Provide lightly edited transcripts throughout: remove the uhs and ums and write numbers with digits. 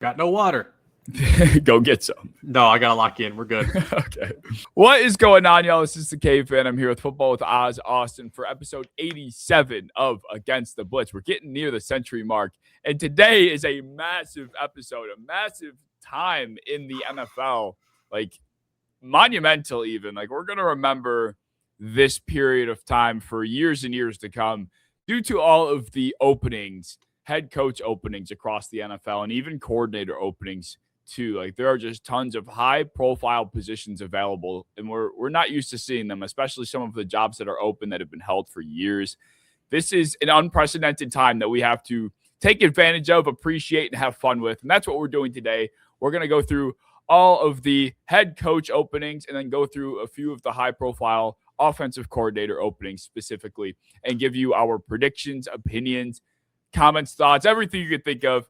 Got no water. Go get some. No, I gotta lock in. We're good. Okay. What is going on, y'all? This is the Cave Fan. I'm here with Football with Oz Austin for episode 87 of Against the Blitz. We're getting near the century mark, and today is a massive episode, a massive time in the NFL, like monumental even. Like, we're going to remember this period of time for years and years to come due to all of the openings, head coach openings across the NFL, and even coordinator openings too. Like, there are just tons of high profile positions available, and we're not used to seeing them, especially some of the jobs that are open that have been held for years. This is an unprecedented time that we have to take advantage of, appreciate, and have fun with. And that's what we're doing today. We're going to go through all of the head coach openings and then go through a few of the high profile offensive coordinator openings specifically and give you our predictions, opinions, comments, thoughts, everything you could think of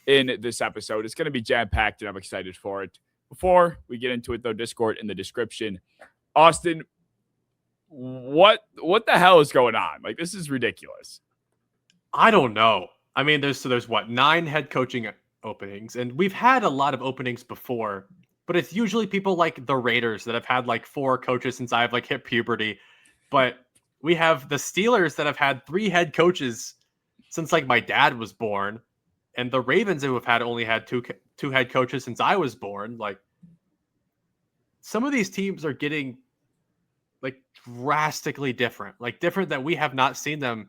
in this episode. It's going to be jam-packed, and I'm excited for it. Before we get into it, though, Discord in the description. Austin, what the hell is going on? Like, this is ridiculous. I don't know. I mean, there's 9 head coaching openings, and we've had a lot of openings before, but it's usually people like the Raiders that have had like 4 coaches since I've like hit puberty. But we have the Steelers that have had 3 head coaches since like my dad was born. And the Ravens who have only had two head coaches since I was born. Like, some of these teams are getting like drastically different, like different that we have not seen them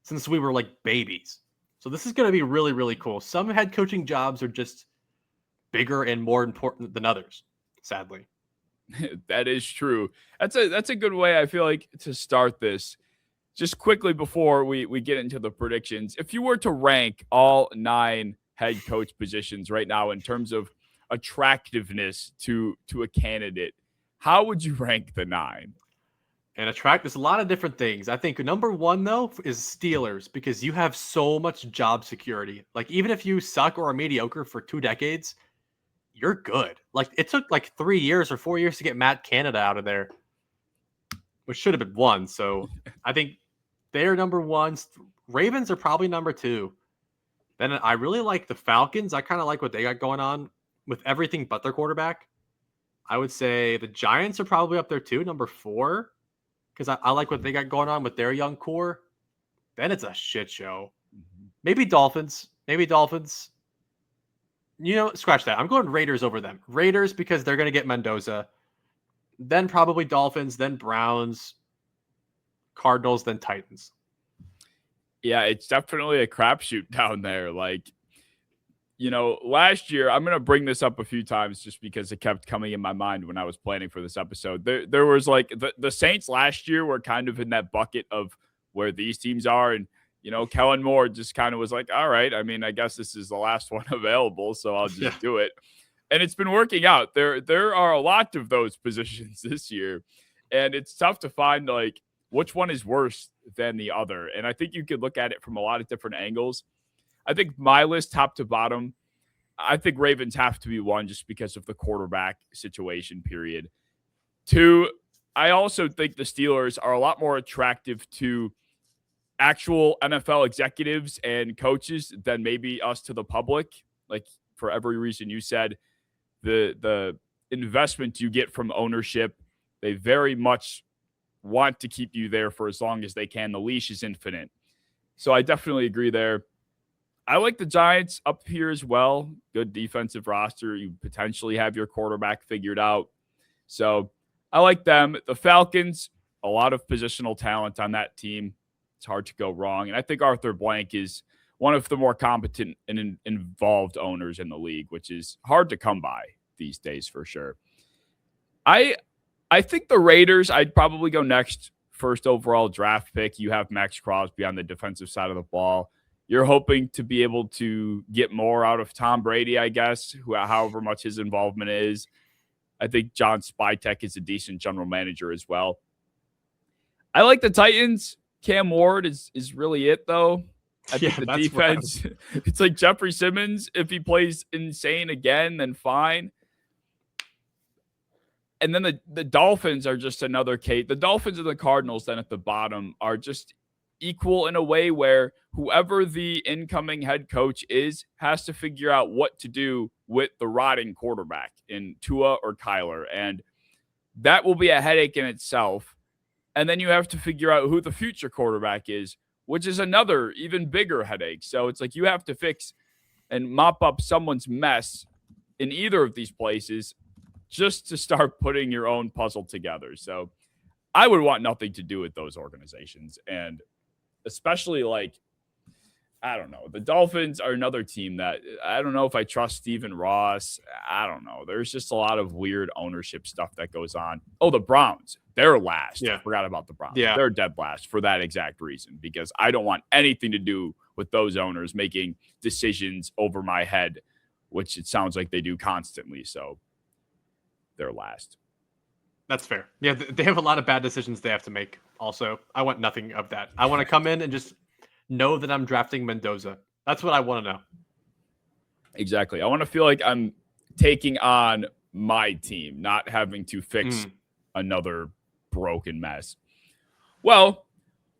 since we were like babies. So this is going to be really, really cool. Some head coaching jobs are just bigger and more important than others, sadly. That is true. That's a good way, I feel like, to start this. Just quickly before we get into the predictions, if you were to rank all 9 head coach positions right now in terms of attractiveness to a candidate, how would you rank the 9? And there's a lot of different things. I think number 1, though, is Steelers, because you have so much job security. Like, even if you suck or are mediocre for 2 decades, you're good. Like, it took like 3 years or 4 years to get Matt Canada out of there, which should have been 1. So I think they're number 1. Ravens are probably number 2. Then I really like the Falcons. I kind of like what they got going on with everything but their quarterback. I would say the Giants are probably up there too, number 4, because I like what they got going on with their young core. Then it's a shit show. Maybe Dolphins. You know, scratch that. I'm going Raiders over them. Raiders because they're going to get Mendoza. Then probably Dolphins, then Browns, Cardinals, then Titans. Yeah, it's definitely a crapshoot down there. Like, you know, last year, I'm going to bring this up a few times just because it kept coming in my mind when I was planning for this episode. There was like the Saints last year were kind of in that bucket of where these teams are. And, you know, Kellen Moore just kind of was like, all right, I mean, I guess this is the last one available, so I'll just do it. And it's been working out. There are a lot of those positions this year, and it's tough to find like which one is worse than the other. And I think you could look at it from a lot of different angles. I think my list, top to bottom, I think Ravens have to be 1 just because of the quarterback situation, period. 2, I also think the Steelers are a lot more attractive to actual NFL executives and coaches than maybe us to the public. Like, for every reason you said, the investment you get from ownership, they very much want to keep you there for as long as they can. The leash is infinite. So I definitely agree there. I like the Giants up here as well. Good defensive roster. You potentially have your quarterback figured out. So I like them. The Falcons, a lot of positional talent on that team. It's hard to go wrong. And I think Arthur Blank is one of the more competent and involved owners in the league, which is hard to come by these days for sure. I think the Raiders, I'd probably go next. First overall draft pick. You have Max Crosby on the defensive side of the ball. You're hoping to be able to get more out of Tom Brady, I guess, however much his involvement is. I think John Spytek is a decent general manager as well. I like the Titans. Cam Ward is really it, though. I think the defense, it's like Jeffrey Simmons. If he plays insane again, then fine. And then the Dolphins are just another case. The Dolphins and the Cardinals then at the bottom are just equal in a way where whoever the incoming head coach is has to figure out what to do with the rotting quarterback in Tua or Kyler. And that will be a headache in itself. And then you have to figure out who the future quarterback is, which is another even bigger headache. So it's like you have to fix and mop up someone's mess in either of these places just to start putting your own puzzle together. So I would want nothing to do with those organizations. And especially like, I don't know, the Dolphins are another team that I don't know if I trust Stephen Ross. I don't know. There's just a lot of weird ownership stuff that goes on. Oh, the Browns, they're last. Yeah. I forgot about the Browns. Yeah. They're dead last for that exact reason, because I don't want anything to do with those owners making decisions over my head, which it sounds like they do constantly. So they're last. That's fair. Yeah, they have a lot of bad decisions they have to make. Also, I want nothing of that. I want to come in and just know that I'm drafting Mendoza. That's what I want to know. Exactly. I want to feel like I'm taking on my team, not having to fix another broken mess. Well,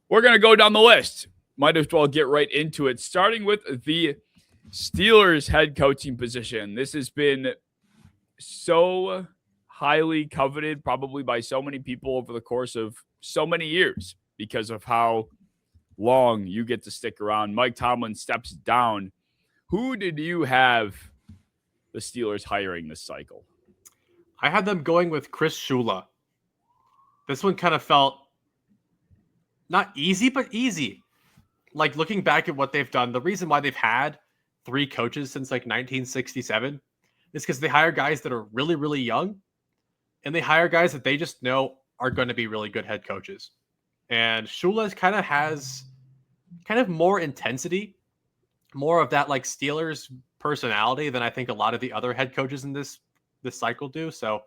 we're going to go down the list. Might as well get right into it, starting with the Steelers head coaching position. This has been so highly coveted, probably by so many people over the course of so many years, because of how long you get to stick around. Mike Tomlin steps down. Who did you have the Steelers hiring this cycle? I had them going with Chris Shula. This one kind of felt not easy, but easy. Like looking back at what they've done, the reason why they've had 3 coaches since like 1967 is because they hire guys that are really, really young, and they hire guys that they just know are going to be really good head coaches. And Shula has more intensity, more of that like Steelers personality than I think a lot of the other head coaches in this cycle do. So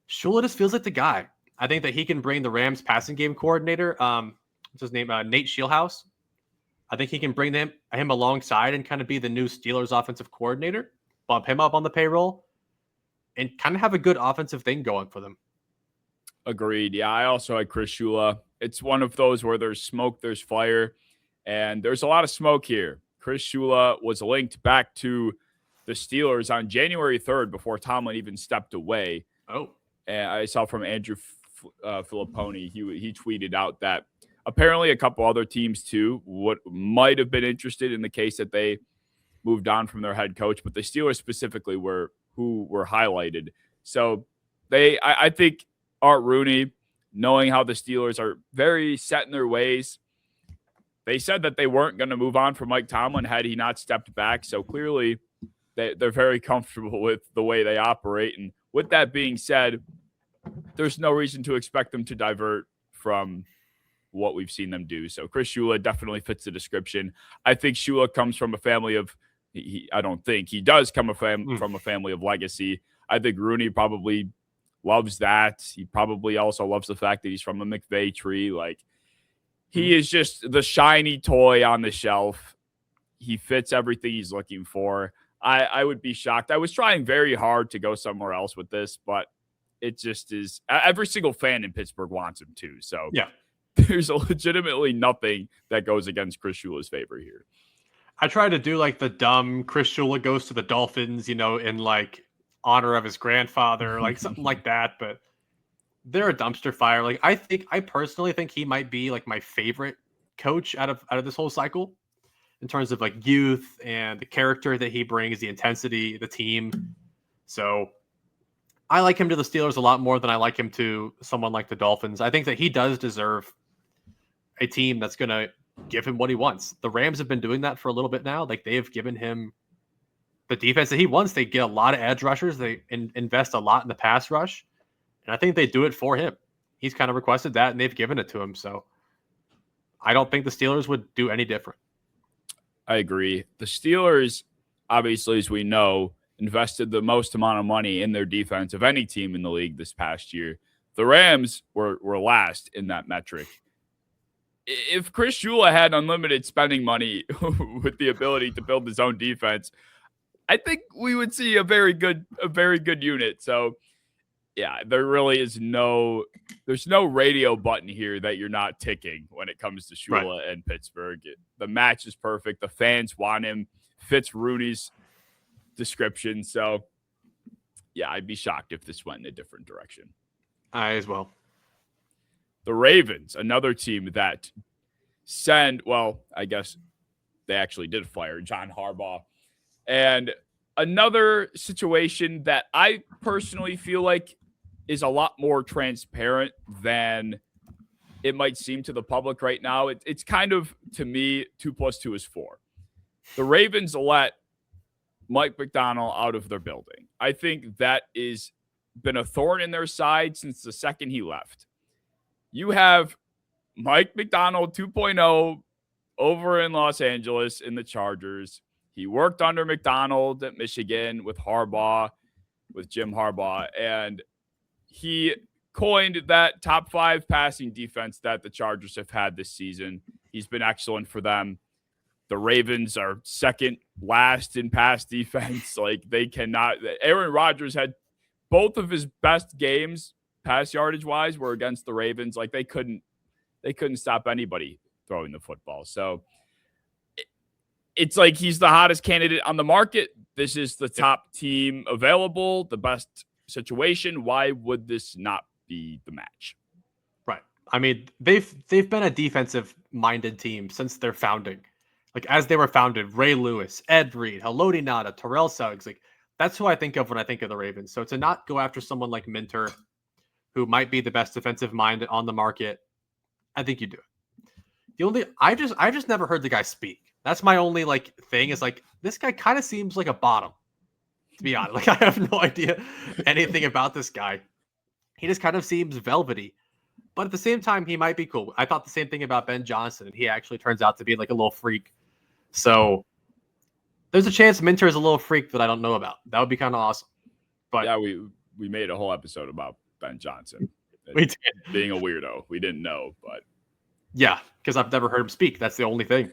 Shula just feels like the guy. I think that he can bring the Rams passing game coordinator, what's his name, Nate Scheelhaus. I think he can bring him alongside and kind of be the new Steelers offensive coordinator, bump him up on the payroll, and kind of have a good offensive thing going for them. Agreed. Yeah, I also had Chris Shula. It's one of those where there's smoke, there's fire, and there's a lot of smoke here. Chris Shula was linked back to the Steelers on January 3rd before Tomlin even stepped away. Oh. And I saw from Andrew Filipponi, he tweeted out that apparently a couple other teams too might have been interested in the case that they moved on from their head coach, but the Steelers specifically were who were highlighted. So I think Art Rooney, knowing how the Steelers are very set in their ways, they said that they weren't going to move on from Mike Tomlin had he not stepped back. So clearly they're very comfortable with the way they operate. And with that being said, there's no reason to expect them to divert from what we've seen them do. So Chris Shula definitely fits the description. I think Shula comes from a family of, I don't think he does come from a family of legacy. I think Rooney probably loves that. He probably also loves the fact that he's from a McVay tree. Like, he is just the shiny toy on the shelf. He fits everything he's looking for. I would be shocked. I was trying very hard to go somewhere else with this, but it just is. Every single fan in Pittsburgh wants him to. So yeah, there's legitimately nothing that goes against Chris Shula's favor here. I try to do like the dumb Chris Shula goes to the Dolphins, in like honor of his grandfather, like something like that. But they're a dumpster fire. Like I personally think he might be like my favorite coach out of this whole cycle in terms of like youth and the character that he brings, the intensity, the team. So I like him to the Steelers a lot more than I like him to someone like the Dolphins. I think that he does deserve a team that's going to give him what he wants. The Rams have been doing that for a little bit now. Like, they have given him the defense that he wants. They get a lot of edge rushers. They invest a lot in the pass rush. And I think they do it for him. He's kind of requested that, and they've given it to him. So I don't think the Steelers would do any different. I agree. The Steelers, obviously, as we know, invested the most amount of money in their defense of any team in the league this past year. The Rams were last in that metric. If Chris Shula had unlimited spending money with the ability to build his own defense, I think we would see a very good unit. So Yeah, there really is there's no radio button here that you're not ticking when it comes to Shula and Pittsburgh. The match is perfect. The fans want him. Fits Rooney's description. So, yeah, I'd be shocked if this went in a different direction. I as well. The Ravens, another team that I guess they actually did fire John Harbaugh. And another situation that I personally feel like is a lot more transparent than it might seem to the public right now. It's kind of, to me, 2 + 2 is 4. The Ravens let Mike Macdonald out of their building. I think that is been a thorn in their side since the second he left. You have Mike Macdonald 2.0 over in Los Angeles in the Chargers. He worked under Macdonald at Michigan with Jim Harbaugh, and he coined that top 5 passing defense that the Chargers have had this season. He's been excellent for them. The Ravens are second last in pass defense. Like, they cannot. Aaron Rodgers had both of his best games pass yardage wise were against the Ravens. Like, they couldn't stop anybody throwing the football. So it's like he's the hottest candidate on the market. This is the top team available, the best situation. Why would this not be the match? Right. I mean, they've been a defensive minded team since their founding. Like, as they were founded, Ray Lewis, Ed Reed, Haloti Ngata, Terrell Suggs, like, that's who I think of when I think of the Ravens. So to not go after someone like Minter, who might be the best defensive mind on the market, I think you do it. I just never heard the guy speak. That's my only thing is this guy kind of seems like a bottom, to be honest. I have no idea anything about this guy. He just kind of seems velvety, but at the same time, he might be cool. I thought the same thing about Ben Johnson, and he actually turns out to be a little freak. So there's a chance Minter is a little freak that I don't know about. That would be kind of awesome. But yeah, we made a whole episode about Ben Johnson. We did. Being a weirdo. We didn't know, but yeah, because I've never heard him speak. That's the only thing.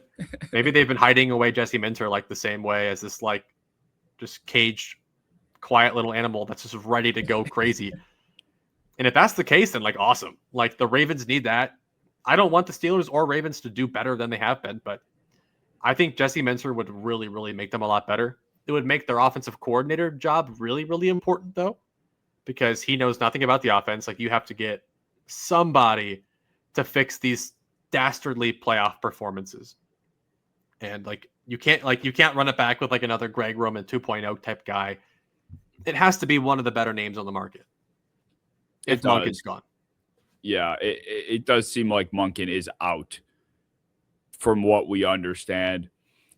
Maybe they've been hiding away Jesse Minter the same way as this just caged, quiet little animal that's just ready to go crazy. And if that's the case, then awesome. The Ravens need that. I don't want the Steelers or Ravens to do better than they have been, but I think Jesse Minter would really, really make them a lot better. It would make their offensive coordinator job really, really important, though, because he knows nothing about the offense. You have to get somebody to fix these dastardly playoff performances. And you can't run it back with another Greg Roman 2.0 type guy. It has to be one of the better names on the market. If Monken's gone. Yeah, it does seem like Monken is out from what we understand.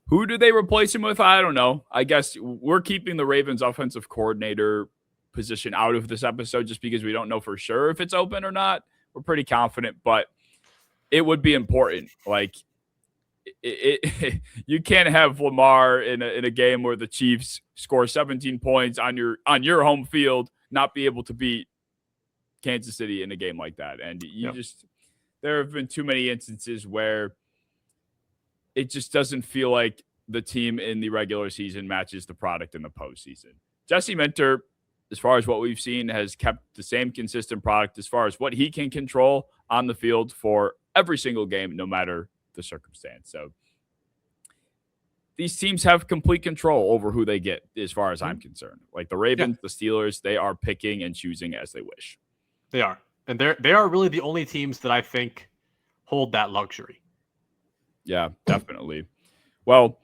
Who do they replace him with? I don't know. I guess we're keeping the Ravens offensive coordinator position out of this episode just because we don't know for sure if it's open or not. We're pretty confident, but it would be important. You can't have Lamar in a game where the Chiefs score 17 points on your home field, not be able to beat Kansas City in a game like that. And there have been too many instances where it just doesn't feel like the team in the regular season matches the product in the postseason. Jesse Minter, as far as what we've seen, has kept the same consistent product as far as what he can control on the field for every single game, no matter the circumstance. So these teams have complete control over who they get as far as I'm concerned. The Ravens, the Steelers, they are picking and choosing as they wish. They are. And they are really the only teams that I think hold that luxury. Yeah, definitely. Well,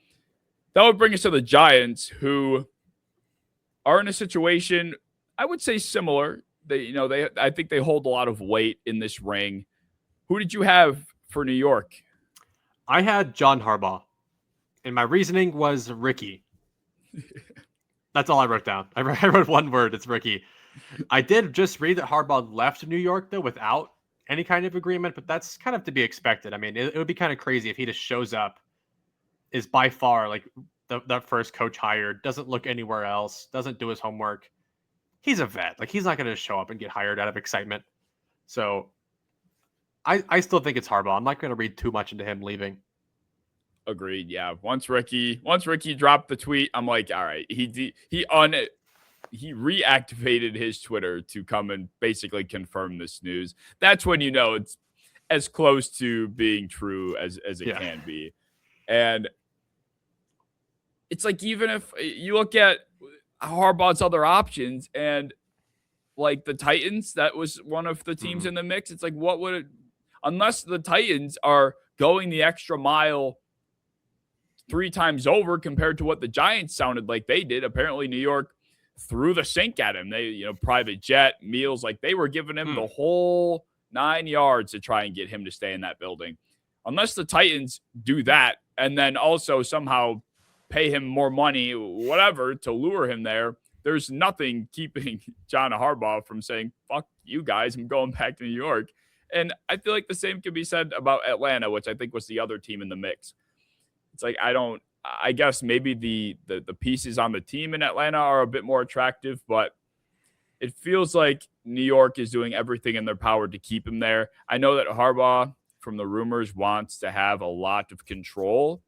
that would bring us to the Giants, who are in a situation, I would say, similar. I think they hold a lot of weight in this ring. Who did you have for New York? I had John Harbaugh, and my reasoning was Ricky. That's all I wrote down. I wrote one word. It's Ricky. I did just read that Harbaugh left New York, though, without any kind of agreement, but that's kind of to be expected. I mean, it would be kind of crazy if he just shows up, is by far the first coach hired, doesn't look anywhere else, doesn't do his homework. He's a vet. He's not going to show up and get hired out of excitement. So I still think it's Harbaugh. I'm not going to read too much into him leaving. Agreed. Yeah. Once Ricky dropped the tweet, I'm like, all right, he he reactivated his Twitter to come and basically confirm this news. That's when you know it's as close to being true as it can be. And it's like, even if you look at Harbaugh's other options and like the Titans, that was one of the teams in the mix. It's like, what would it, unless the Titans are going the extra mile 3 times over compared to what the Giants sounded like they did. Apparently New York threw the sink at him. They, private jet, meals, like they were giving him the whole 9 yards to try and get him to stay in that building. Unless the Titans do that and then also somehow pay him more money, whatever, to lure him there, there's nothing keeping John Harbaugh from saying, fuck you guys, I'm going back to New York. And I feel like the same could be said about Atlanta, which I think was the other team in the mix. It's like, I guess maybe the pieces on the team in Atlanta are a bit more attractive, but it feels like New York is doing everything in their power to keep him there. I know that Harbaugh, from the rumors, wants to have a lot of control.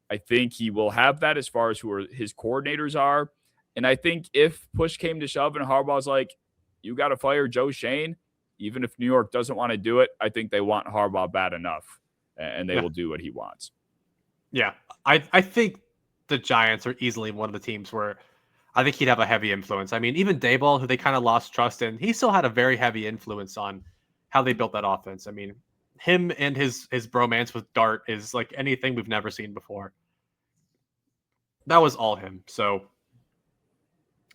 I think he will have that as far as who his coordinators are. And I think if push came to shove and Harbaugh's like, you got to fire Joe Shane, even if New York doesn't want to do it, I think they want Harbaugh bad enough, and they will do what he wants. Yeah, I think the Giants are easily one of the teams where I think he'd have a heavy influence. I mean, even Daboll, who they kind of lost trust in, he still had a very heavy influence on how they built that offense. I mean, him and his bromance with Dart is like anything we've never seen before. That was all him. So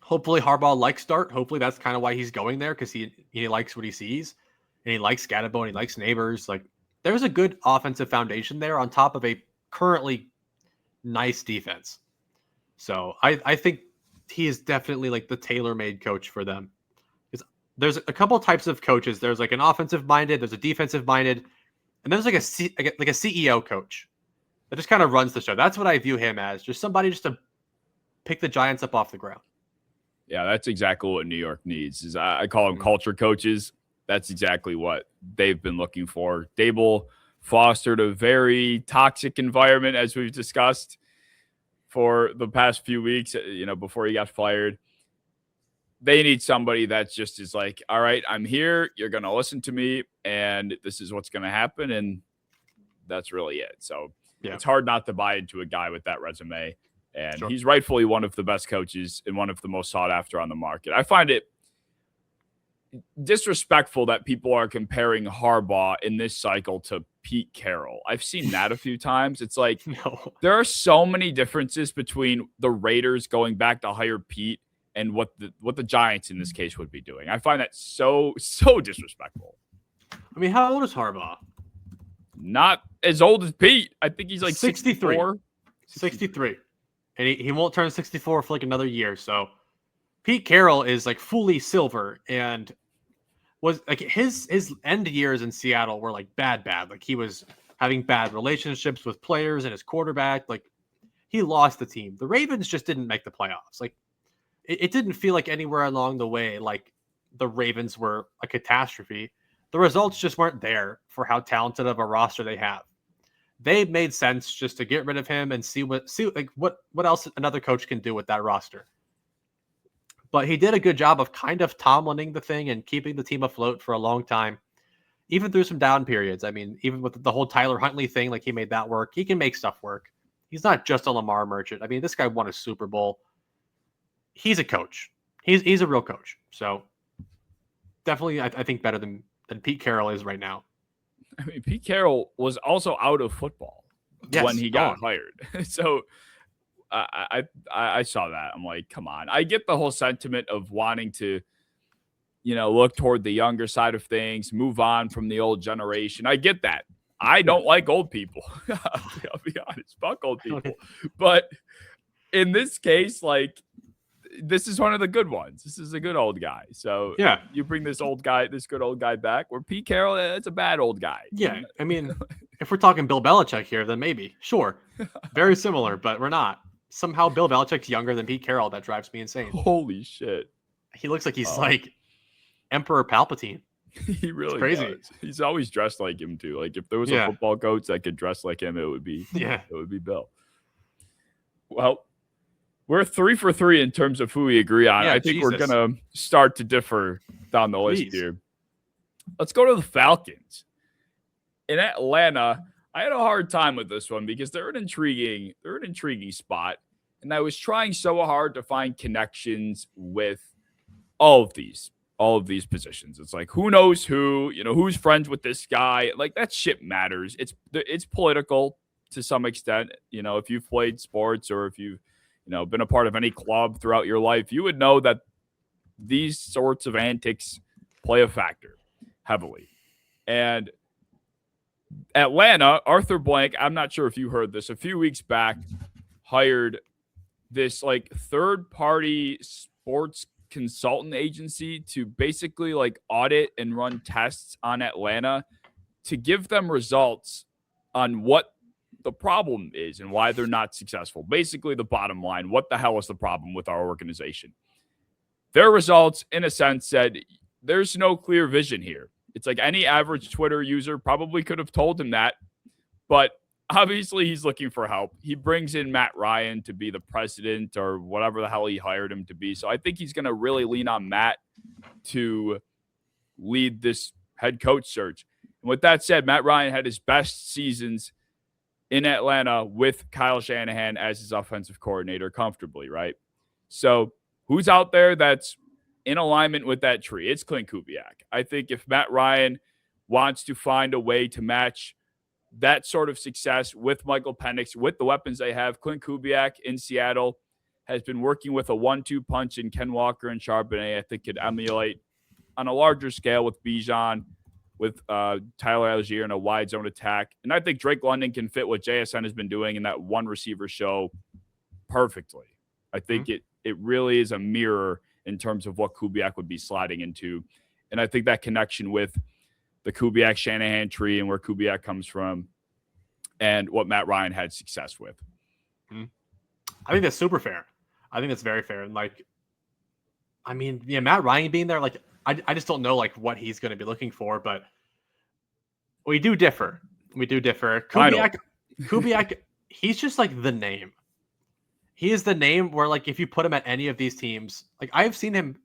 hopefully Harbaugh likes Dart. Hopefully that's kind of why he's going there, because he likes what he sees, and he likes Scatterbo, and he likes Neighbors. Like, there's a good offensive foundation there on top of a currently nice defense. So I think he is definitely like the tailor-made coach for them. Because there's a couple types of coaches. There's like an offensive-minded, there's a defensive-minded, and there's like a CEO coach that just kind of runs the show. That's what I view him as. Just somebody just to pick the Giants up off the ground. Yeah, that's exactly what New York needs. Is I call them culture coaches. That's exactly what they've been looking for. Daboll fostered a very toxic environment, as we've discussed, for the past few weeks, before he got fired. They need somebody that just is like, all right, I'm here. You're going to listen to me, and this is what's going to happen. And that's really it. So It's hard not to buy into a guy with that resume. And he's rightfully one of the best coaches and one of the most sought after on the market. I find it disrespectful that people are comparing Harbaugh in this cycle to Pete Carroll. I've seen that a few times. It's like, there are so many differences between the Raiders going back to hire Pete and what the Giants in this case would be doing. I find that so disrespectful. I mean, how old is Harbaugh? Not as old as Pete. I think he's like 63. 64. 63. And he won't turn 64 for like another year. So Pete Carroll is like fully silver, and was like his end years in Seattle were like bad. Like, he was having bad relationships with players and his quarterback. Like, he lost the team. The Ravens just didn't make the playoffs. Like, it didn't feel like anywhere along the way like the Ravens were a catastrophe. The results just weren't there for how talented of a roster they have. They made sense just to get rid of him and see what else another coach can do with that roster. But he did a good job of kind of Tomlining the thing and keeping the team afloat for a long time, even through some down periods. I mean, even with the whole Tyler Huntley thing, like, he made that work. He can make stuff work. He's not just a Lamar merchant. I mean, this guy won a Super Bowl. He's a coach. He's a real coach. So definitely, I think better than Pete Carroll is right now. I mean, Pete Carroll was also out of football when he got hired. So I saw that. I'm like, come on. I get the whole sentiment of wanting to, look toward the younger side of things, move on from the old generation. I get that. I don't like old people. I'll be honest. Fuck old people. But in this case, like, this is one of the good ones. This is a good old guy. So you bring this good old guy back, where Pete Carroll, it's a bad old guy. Yeah. I mean, if we're talking Bill Belichick here, then maybe. Sure. Very similar, but we're not. Somehow Bill Belichick's younger than Pete Carroll. That drives me insane. Holy shit. He looks like he's like Emperor Palpatine. He really crazy. does. He's always dressed like him too. Like, if there was a football coach that could dress like him, it would be Bill. Well, We're 3 for 3 in terms of who we agree on. Yeah, I think we're Jesus. going to start to differ down the list Please. here. Let's go to the Falcons. In Atlanta, I had a hard time with this one because they're an intriguing spot. And I was trying so hard to find connections with all of these positions. It's like, who knows who, who's friends with this guy? Like, that shit matters. It's political to some extent. If you've played sports or if you've, been a part of any club throughout your life, you would know that these sorts of antics play a factor heavily. And Atlanta, Arthur Blank, I'm not sure if you heard this, a few weeks back, hired this like third-party sports consultant agency to basically like audit and run tests on Atlanta to give them results on what the problem is and why they're not successful. Basically, the bottom line, what the hell is the problem with our organization? Their results, in a sense, said there's no clear vision here. It's like any average Twitter user probably could have told him that, but obviously he's looking for help. He brings in Matt Ryan to be the president or whatever the hell he hired him to be. So I think he's going to really lean on Matt to lead this head coach search. And with that said, Matt Ryan had his best seasons in Atlanta with Kyle Shanahan as his offensive coordinator comfortably, right? So who's out there that's in alignment with that tree? It's Clint Kubiak. I think if Matt Ryan wants to find a way to match that sort of success with Michael Penix, with the weapons they have, Clint Kubiak in Seattle has been working with a 1-2 punch in Ken Walker and Charbonnet. I think could emulate on a larger scale with Bijan, with Tyler Algier in a wide zone attack. And I think Drake London can fit what JSN has been doing in that one receiver show perfectly. I think it really is a mirror in terms of what Kubiak would be sliding into. And I think that connection with the Kubiak-Shanahan tree and where Kubiak comes from and what Matt Ryan had success with. I think that's super fair. I think that's very fair. And Matt Ryan being there, I just don't know what he's going to be looking for, but we do differ. Kubiak, he's just the name. He is the name where if you put him at any of these teams, I've seen him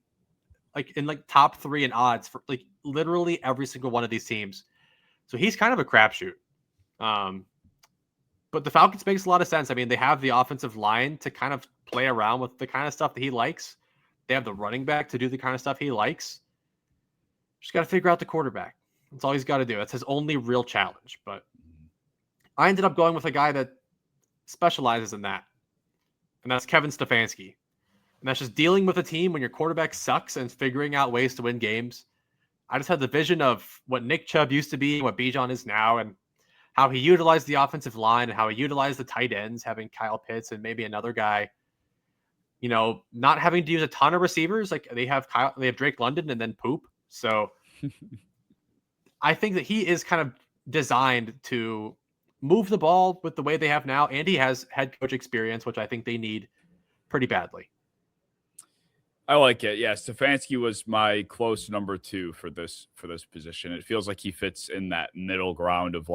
in top 3 in odds for literally every single one of these teams. So he's kind of a crapshoot. But the Falcons makes a lot of sense. I mean, they have the offensive line to kind of play around with the kind of stuff that he likes. They have the running back to do the kind of stuff he likes. Just got to figure out the quarterback. That's all he's got to do. That's his only real challenge. But I ended up going with a guy that specializes in that. And that's Kevin Stefanski. And that's just dealing with a team when your quarterback sucks and figuring out ways to win games. I just had the vision of what Nick Chubb used to be and what Bijan is now, and how he utilized the offensive line and how he utilized the tight ends, having Kyle Pitts and maybe another guy, not having to use a ton of receivers. They have Drake London and then Poop. So I think that he is kind of designed to move the ball with the way they have now. And he has head coach experience, which I think they need pretty badly. I like it. Yeah, Stefanski was my close number 2 for this position. It feels like he fits in that middle ground of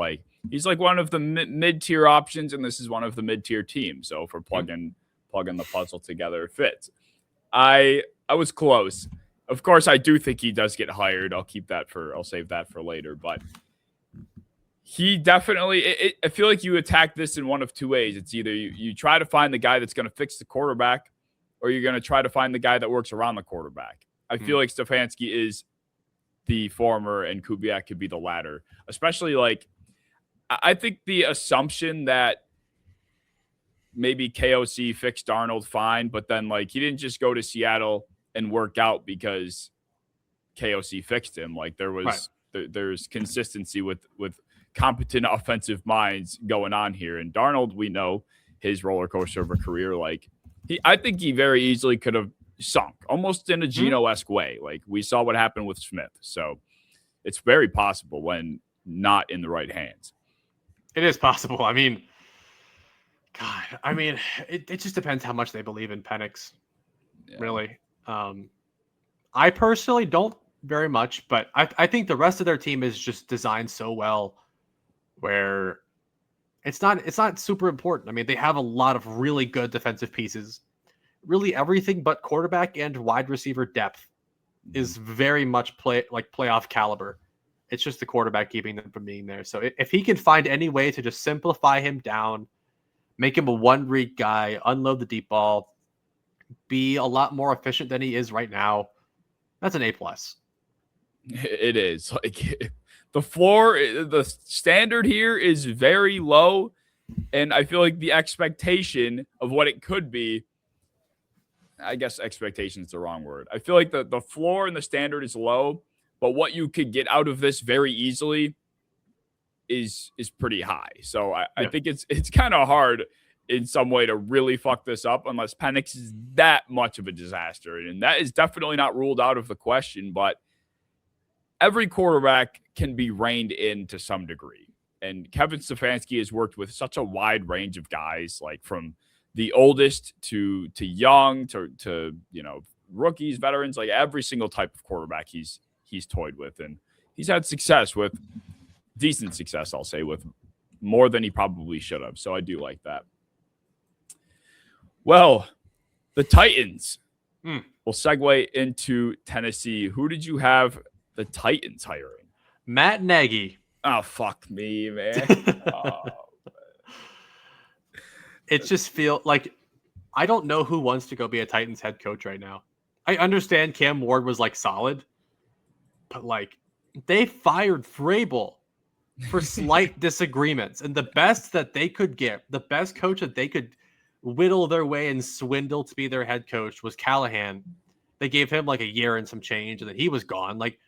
he's one of the mid-tier options, and this is one of the mid-tier teams. So if we're plugging the puzzle together, it fits. I was close. Of course, I do think he does get hired. I'll save that for later. But he definitely, I feel like you attack this in one of 2 ways. It's either you try to find the guy that's going to fix the quarterback, or you're going to try to find the guy that works around the quarterback. I feel like Stefanski is the former and Kubiak could be the latter. Especially I think the assumption that maybe KOC fixed Darnold fine, but then he didn't just go to Seattle and work out because KOC fixed him. There was there's consistency with competent offensive minds going on here. And Darnold, we know his roller coaster of a career. I think he very easily could have sunk almost in a Geno-esque way. We saw what happened with Smith. So it's very possible when not in the right hands. It is possible. It just depends how much they believe in Penix. Yeah. Really. I personally don't very much, but I think the rest of their team is just designed so well where it's not super important. They have a lot of really good defensive pieces. really everything but quarterback and wide receiver depth is very much playoff caliber. It's just the quarterback keeping them from being there. So if he can find any way to just simplify him down, make him a one-read guy, unload the deep ball, be a lot more efficient than he is right now, that's an A+. It is. Like the floor, the standard here is very low. And I feel like the expectation of what it could be, I guess expectation is the wrong word. I feel like the floor and the standard is low, but what you could get out of this very easily is pretty high. So I think it's kind of hard in some way to really fuck this up unless Penix is that much of a disaster. And that is definitely not ruled out of the question, but every quarterback can be reined in to some degree. And Kevin Stefanski has worked with such a wide range of guys, like from the oldest to young to rookies, veterans, like every single type of quarterback he's toyed with. And he's had success with decent success, I'll say, with more than he probably should have. So I do like that. Well, the Titans will segue into Tennessee. Who did you have the Titans hiring? Matt Nagy. Oh, fuck me, man. It just feels like I don't know who wants to go be a Titans head coach right now. I understand Cam Ward was like solid, but like they fired Vrabel for slight disagreements. And the best that they could get, the best coach that they could whittle their way and swindle to be their head coach was Callahan. They gave him like a year and some change, and then he was gone. Like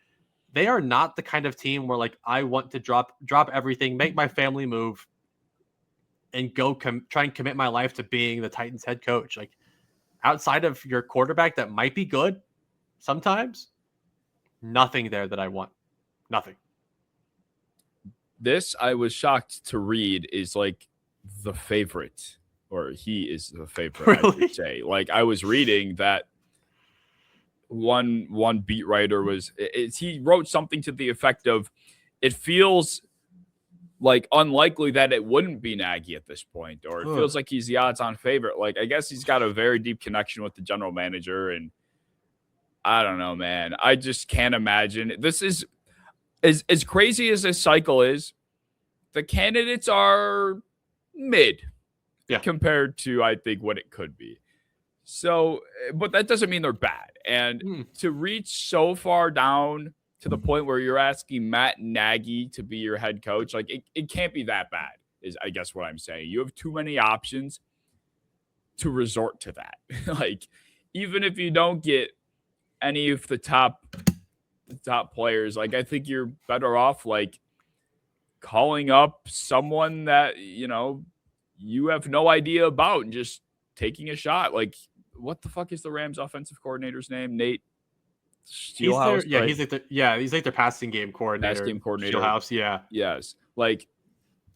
they are not the kind of team where like I want to drop everything, make my family move, and go try and commit my life to being the Titans head coach. Like outside of your quarterback that might be good sometimes, nothing there that I want. Nothing. This, I was shocked to read, is like the favorite, or he is the favorite, really? I should say. Like I was reading that one beat writer he wrote something to the effect of, it feels like unlikely that it wouldn't be Nagy at this point, or it feels like he's the odds-on favorite. Like I guess he's got a very deep connection with the general manager, and I don't know, man. I just can't imagine. This is as crazy as this cycle is. The candidates are mid, compared to I think what it could be. So, but that doesn't mean they're bad. And to reach so far down to the point where you're asking Matt Nagy to be your head coach, like it can't be that bad, is I guess what I'm saying. You have too many options to resort to that. Like, even if you don't get any of the top players, like I think you're better off like calling up someone that, you have no idea about and just taking a shot. Like, what the fuck is the Rams offensive coordinator's name? Nate Steelhouse. He's like their passing game coordinator. Passing game coordinator. Steelhouse, yeah. Yes. Like,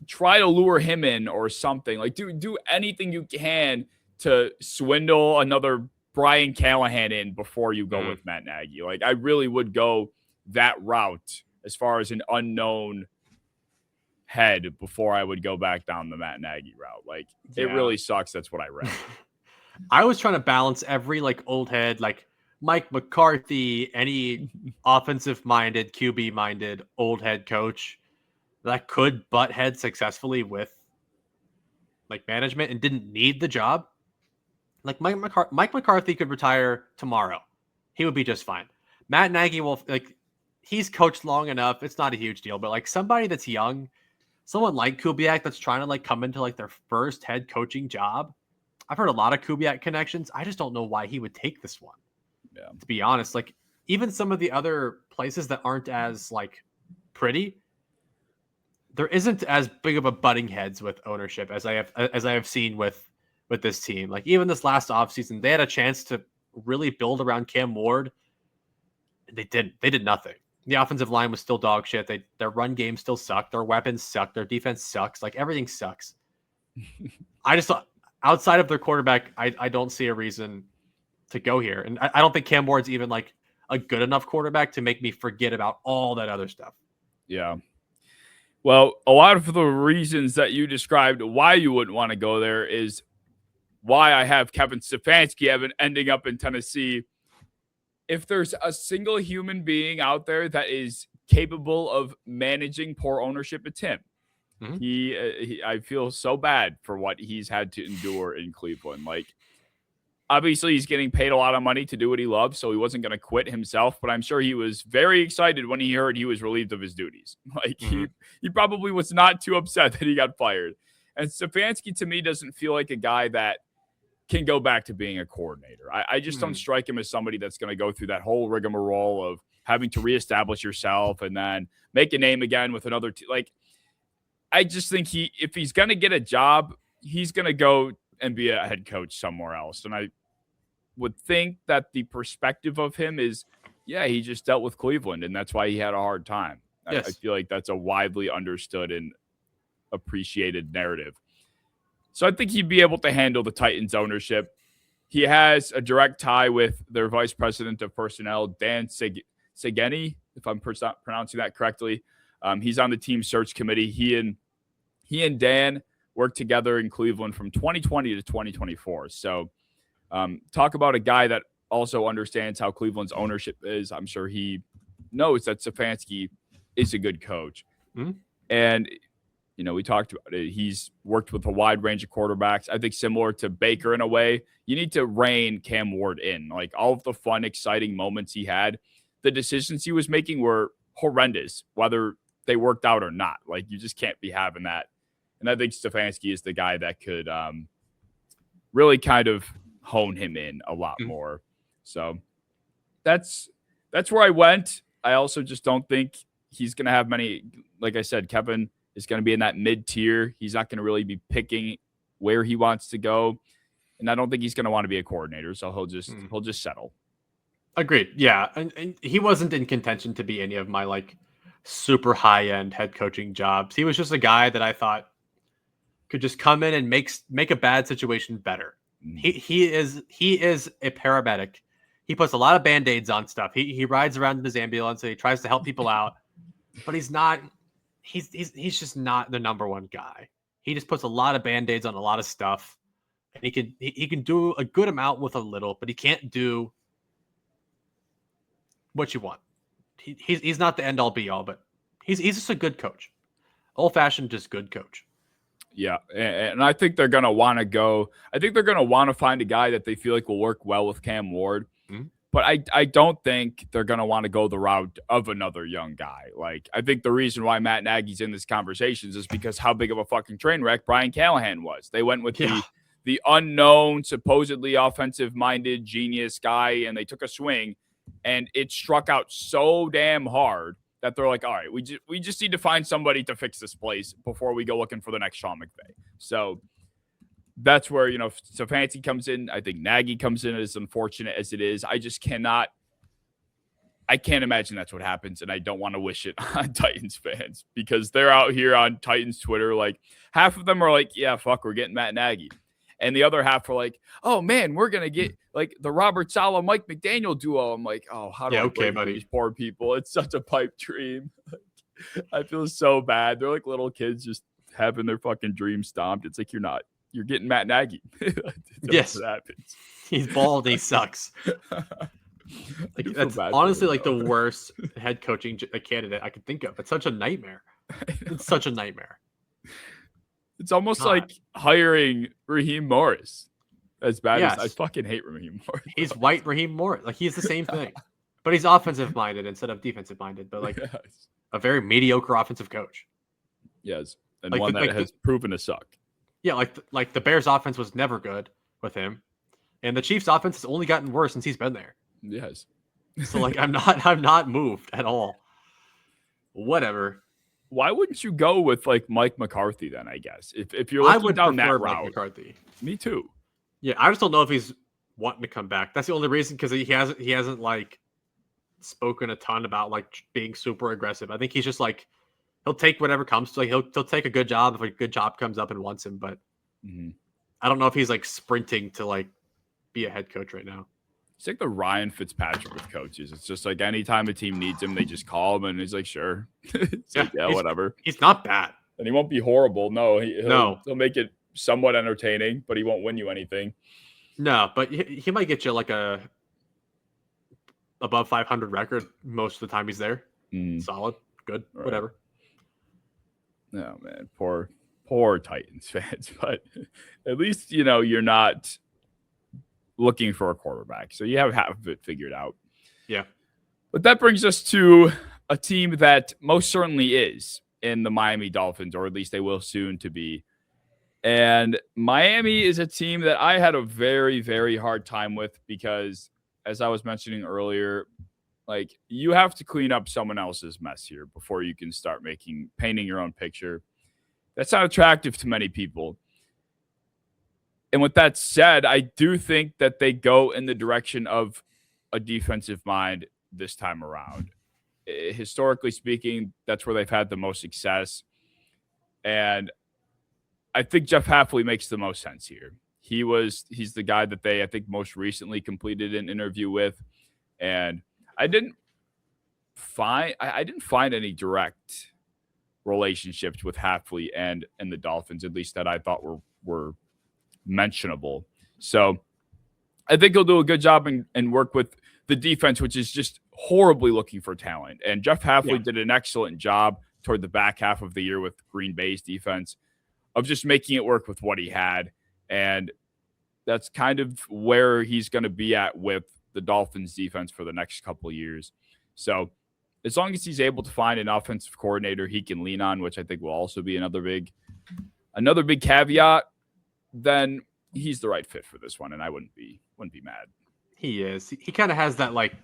try to lure him in or something. Like, do anything you can to swindle another Brian Callahan in before you go with Matt Nagy. Like, I really would go that route as far as an unknown head before I would go back down the Matt Nagy route. Like, it really sucks. That's what I read. I was trying to balance every like old head, like Mike McCarthy, any offensive-minded, QB-minded old head coach that could butt head successfully with like management and didn't need the job. Like Mike McCarthy could retire tomorrow. He would be just fine. Matt Nagy he's coached long enough. It's not a huge deal, but like somebody that's young, someone like Kubiak that's trying to like come into like their first head coaching job. I've heard a lot of Kubiak connections. I just don't know why he would take this one. Yeah. To be honest, like even some of the other places that aren't as like pretty, there isn't as big of a butting heads with ownership as I have seen with this team. Like even this last offseason, they had a chance to really build around Cam Ward. And they didn't. They did nothing. The offensive line was still dog shit. Their run game still sucked. Their weapons suck. Their defense sucks. Like everything sucks. I just thought outside of their quarterback, I don't see a reason to go here. And I don't think Cam Ward's even like a good enough quarterback to make me forget about all that other stuff. Yeah. Well, a lot of the reasons that you described why you wouldn't want to go there is why I have Kevin Stefanski ending up in Tennessee. If there's a single human being out there that is capable of managing poor ownership, it's him. Mm-hmm. I feel so bad for what he's had to endure in Cleveland. Like, obviously, he's getting paid a lot of money to do what he loves, so he wasn't going to quit himself. But I'm sure he was very excited when he heard he was relieved of his duties. Like, he probably was not too upset that he got fired. And Stefanski, to me, doesn't feel like a guy that can go back to being a coordinator. I just don't strike him as somebody that's going to go through that whole rigmarole of having to reestablish yourself and then make a name again with another team. Like, I just think if he's going to get a job, he's going to go and be a head coach somewhere else. And I would think that the perspective of him is, yeah, he just dealt with Cleveland, and that's why he had a hard time. Yes. I feel like that's a widely understood and appreciated narrative. So I think he'd be able to handle the Titans ownership. He has a direct tie with their vice president of personnel, Dan Segeni, if I'm pronouncing that correctly. He's on the team search committee. He and Dan worked together in Cleveland from 2020 to 2024. So talk about a guy that also understands how Cleveland's ownership is. I'm sure he knows that Stefanski is a good coach. Mm-hmm. And, you know, we talked about it. He's worked with a wide range of quarterbacks. I think similar to Baker in a way, you need to rein Cam Ward in. Like, all of the fun, exciting moments he had, the decisions he was making were horrendous, whether they worked out or not. Like, you just can't be having that. And I think Stefanski is the guy that could really kind of hone him in a lot more. So that's where I went. I also just don't think he's going to have many. Like I said, Kevin is going to be in that mid-tier. He's not going to really be picking where he wants to go. And I don't think he's going to want to be a coordinator. So he'll just settle. Agreed. Yeah. And he wasn't in contention to be any of my like super high-end head coaching jobs. He was just a guy that I thought could just come in and make a bad situation better. He is a paramedic. He puts a lot of Band-Aids on stuff. He rides around in his ambulance and he tries to help people out, but he's just not the number one guy. He just puts a lot of Band-Aids on a lot of stuff, and he can do a good amount with a little, but he can't do what you want. He's not the end all be all, but he's just a good coach, old fashioned, just good coach. Yeah, and I think they're going to want to go. I think they're going to want to find a guy that they feel like will work well with Cam Ward. Mm-hmm. But I don't think they're going to want to go the route of another young guy. Like, I think the reason why Matt Nagy's in this conversation is because how big of a fucking train wreck Brian Callahan was. They went with the unknown, supposedly offensive-minded genius guy, and they took a swing, and it struck out so damn hard that they're like, all right, we just need to find somebody to fix this place before we go looking for the next Sean McVay. So that's where, you know, Stefanski comes in. I think Nagy comes in, as unfortunate as it is. I can't imagine that's what happens, and I don't want to wish it on Titans fans because they're out here on Titans Twitter. Like, half of them are like, yeah, fuck, we're getting Matt Nagy. And the other half are like, oh, man, we're going to get, like, the Robert Saleh, Mike McDaniel duo. I'm like, oh, how do I break these poor people? It's such a pipe dream. I feel so bad. They're like little kids just having their fucking dream stomped. It's like, you're getting Matt Nagy. Yes. What happens. He's bald. He sucks. Like, that's honestly like the worst head coaching candidate I could think of. It's such a nightmare. It's such a nightmare. It's almost like hiring Raheem Morris. As bad as I fucking hate Raheem Morris. He's white Raheem Morris. Like, he's the same thing. But he's offensive minded instead of defensive minded. But like a very mediocre offensive coach. Yes. And like one that has proven to suck. Yeah, like the Bears offense was never good with him. And the Chiefs offense has only gotten worse since he's been there. Yes. So like I'm not moved at all. Whatever. Why wouldn't you go with like Mike McCarthy then, I guess? If you're looking down that route. Mike McCarthy. Me too. Yeah, I just don't know if he's wanting to come back. That's the only reason, because he hasn't like spoken a ton about like being super aggressive. I think he's just like he'll take whatever comes to, like he'll take a good job if a good job comes up and wants him, but I don't know if he's like sprinting to like be a head coach right now. It's like the Ryan Fitzpatrick with coaches. It's just like anytime a team needs him, they just call him and he's like, sure. Like, whatever. He's not bad. And he won't be horrible. No, he'll make it somewhat entertaining, but he won't win you anything. No, but he might get you like a above 500 record most of the time he's there. Solid, good, right. Whatever. Oh man, poor Titans fans, but at least you're not looking for a quarterback, so you have half of it figured out. Yeah. But that brings us to a team that most certainly is in the Miami Dolphins, or at least they will soon to be. And Miami is a team that I had a very, very hard time with because, as I was mentioning earlier, like, you have to clean up someone else's mess here before you can start painting your own picture. That's not attractive to many people. And with that said, I do think that they go in the direction of a defensive mind this time around. Historically speaking, that's where they've had the most success. And I think Jeff Hafley makes the most sense here. He's the guy that they, I think, most recently completed an interview with. And I didn't find any direct relationships with Hafley and the Dolphins, at least that I thought were mentionable. So I think he'll do a good job and work with the defense, which is just horribly looking for talent. And Jeff Hafley did an excellent job toward the back half of the year with Green Bay's defense of just making it work with what he had. And that's kind of where he's going to be at with the Dolphins defense for the next couple of years. So as long as he's able to find an offensive coordinator he can lean on, which I think will also be another big caveat, then he's the right fit for this one. And I wouldn't be mad. He is. He kind of has that like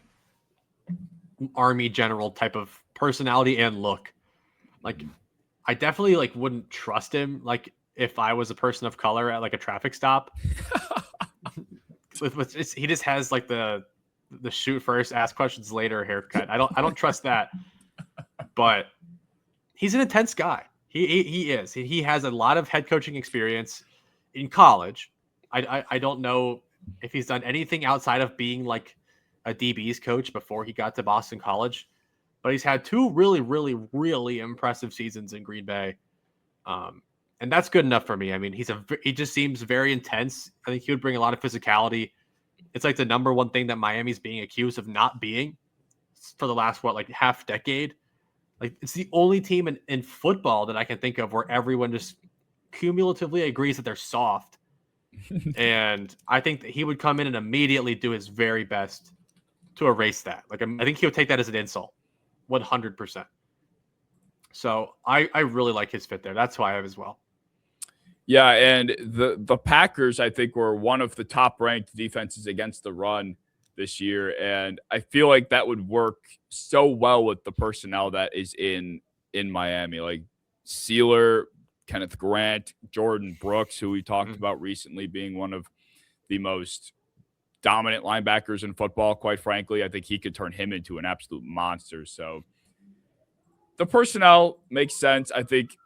Army general type of personality and look. Like, I definitely like wouldn't trust him. Like, if I was a person of color at like a traffic stop, he just has like the shoot first, ask questions later haircut. I don't trust that. But he's an intense guy. He is. He has a lot of head coaching experience in college. I don't know if he's done anything outside of being like a DB's coach before he got to Boston College, but he's had two really, really, really impressive seasons in Green Bay. And that's good enough for me. I mean, he just seems very intense. I think he would bring a lot of physicality. It's like the number one thing that Miami's being accused of not being for the last, half decade. Like, it's the only team in football that I can think of where everyone just cumulatively agrees that they're soft. And I think that he would come in and immediately do his very best to erase that. Like, I think he would take that as an insult, 100%. So I really like his fit there. That's who I have as well. Yeah, and the Packers, I think, were one of the top-ranked defenses against the run this year, and I feel like that would work so well with the personnel that is in Miami, like Sealer, Kenneth Grant, Jordan Brooks, who we talked about recently being one of the most dominant linebackers in football, quite frankly. I think he could turn him into an absolute monster. So the personnel makes sense. I think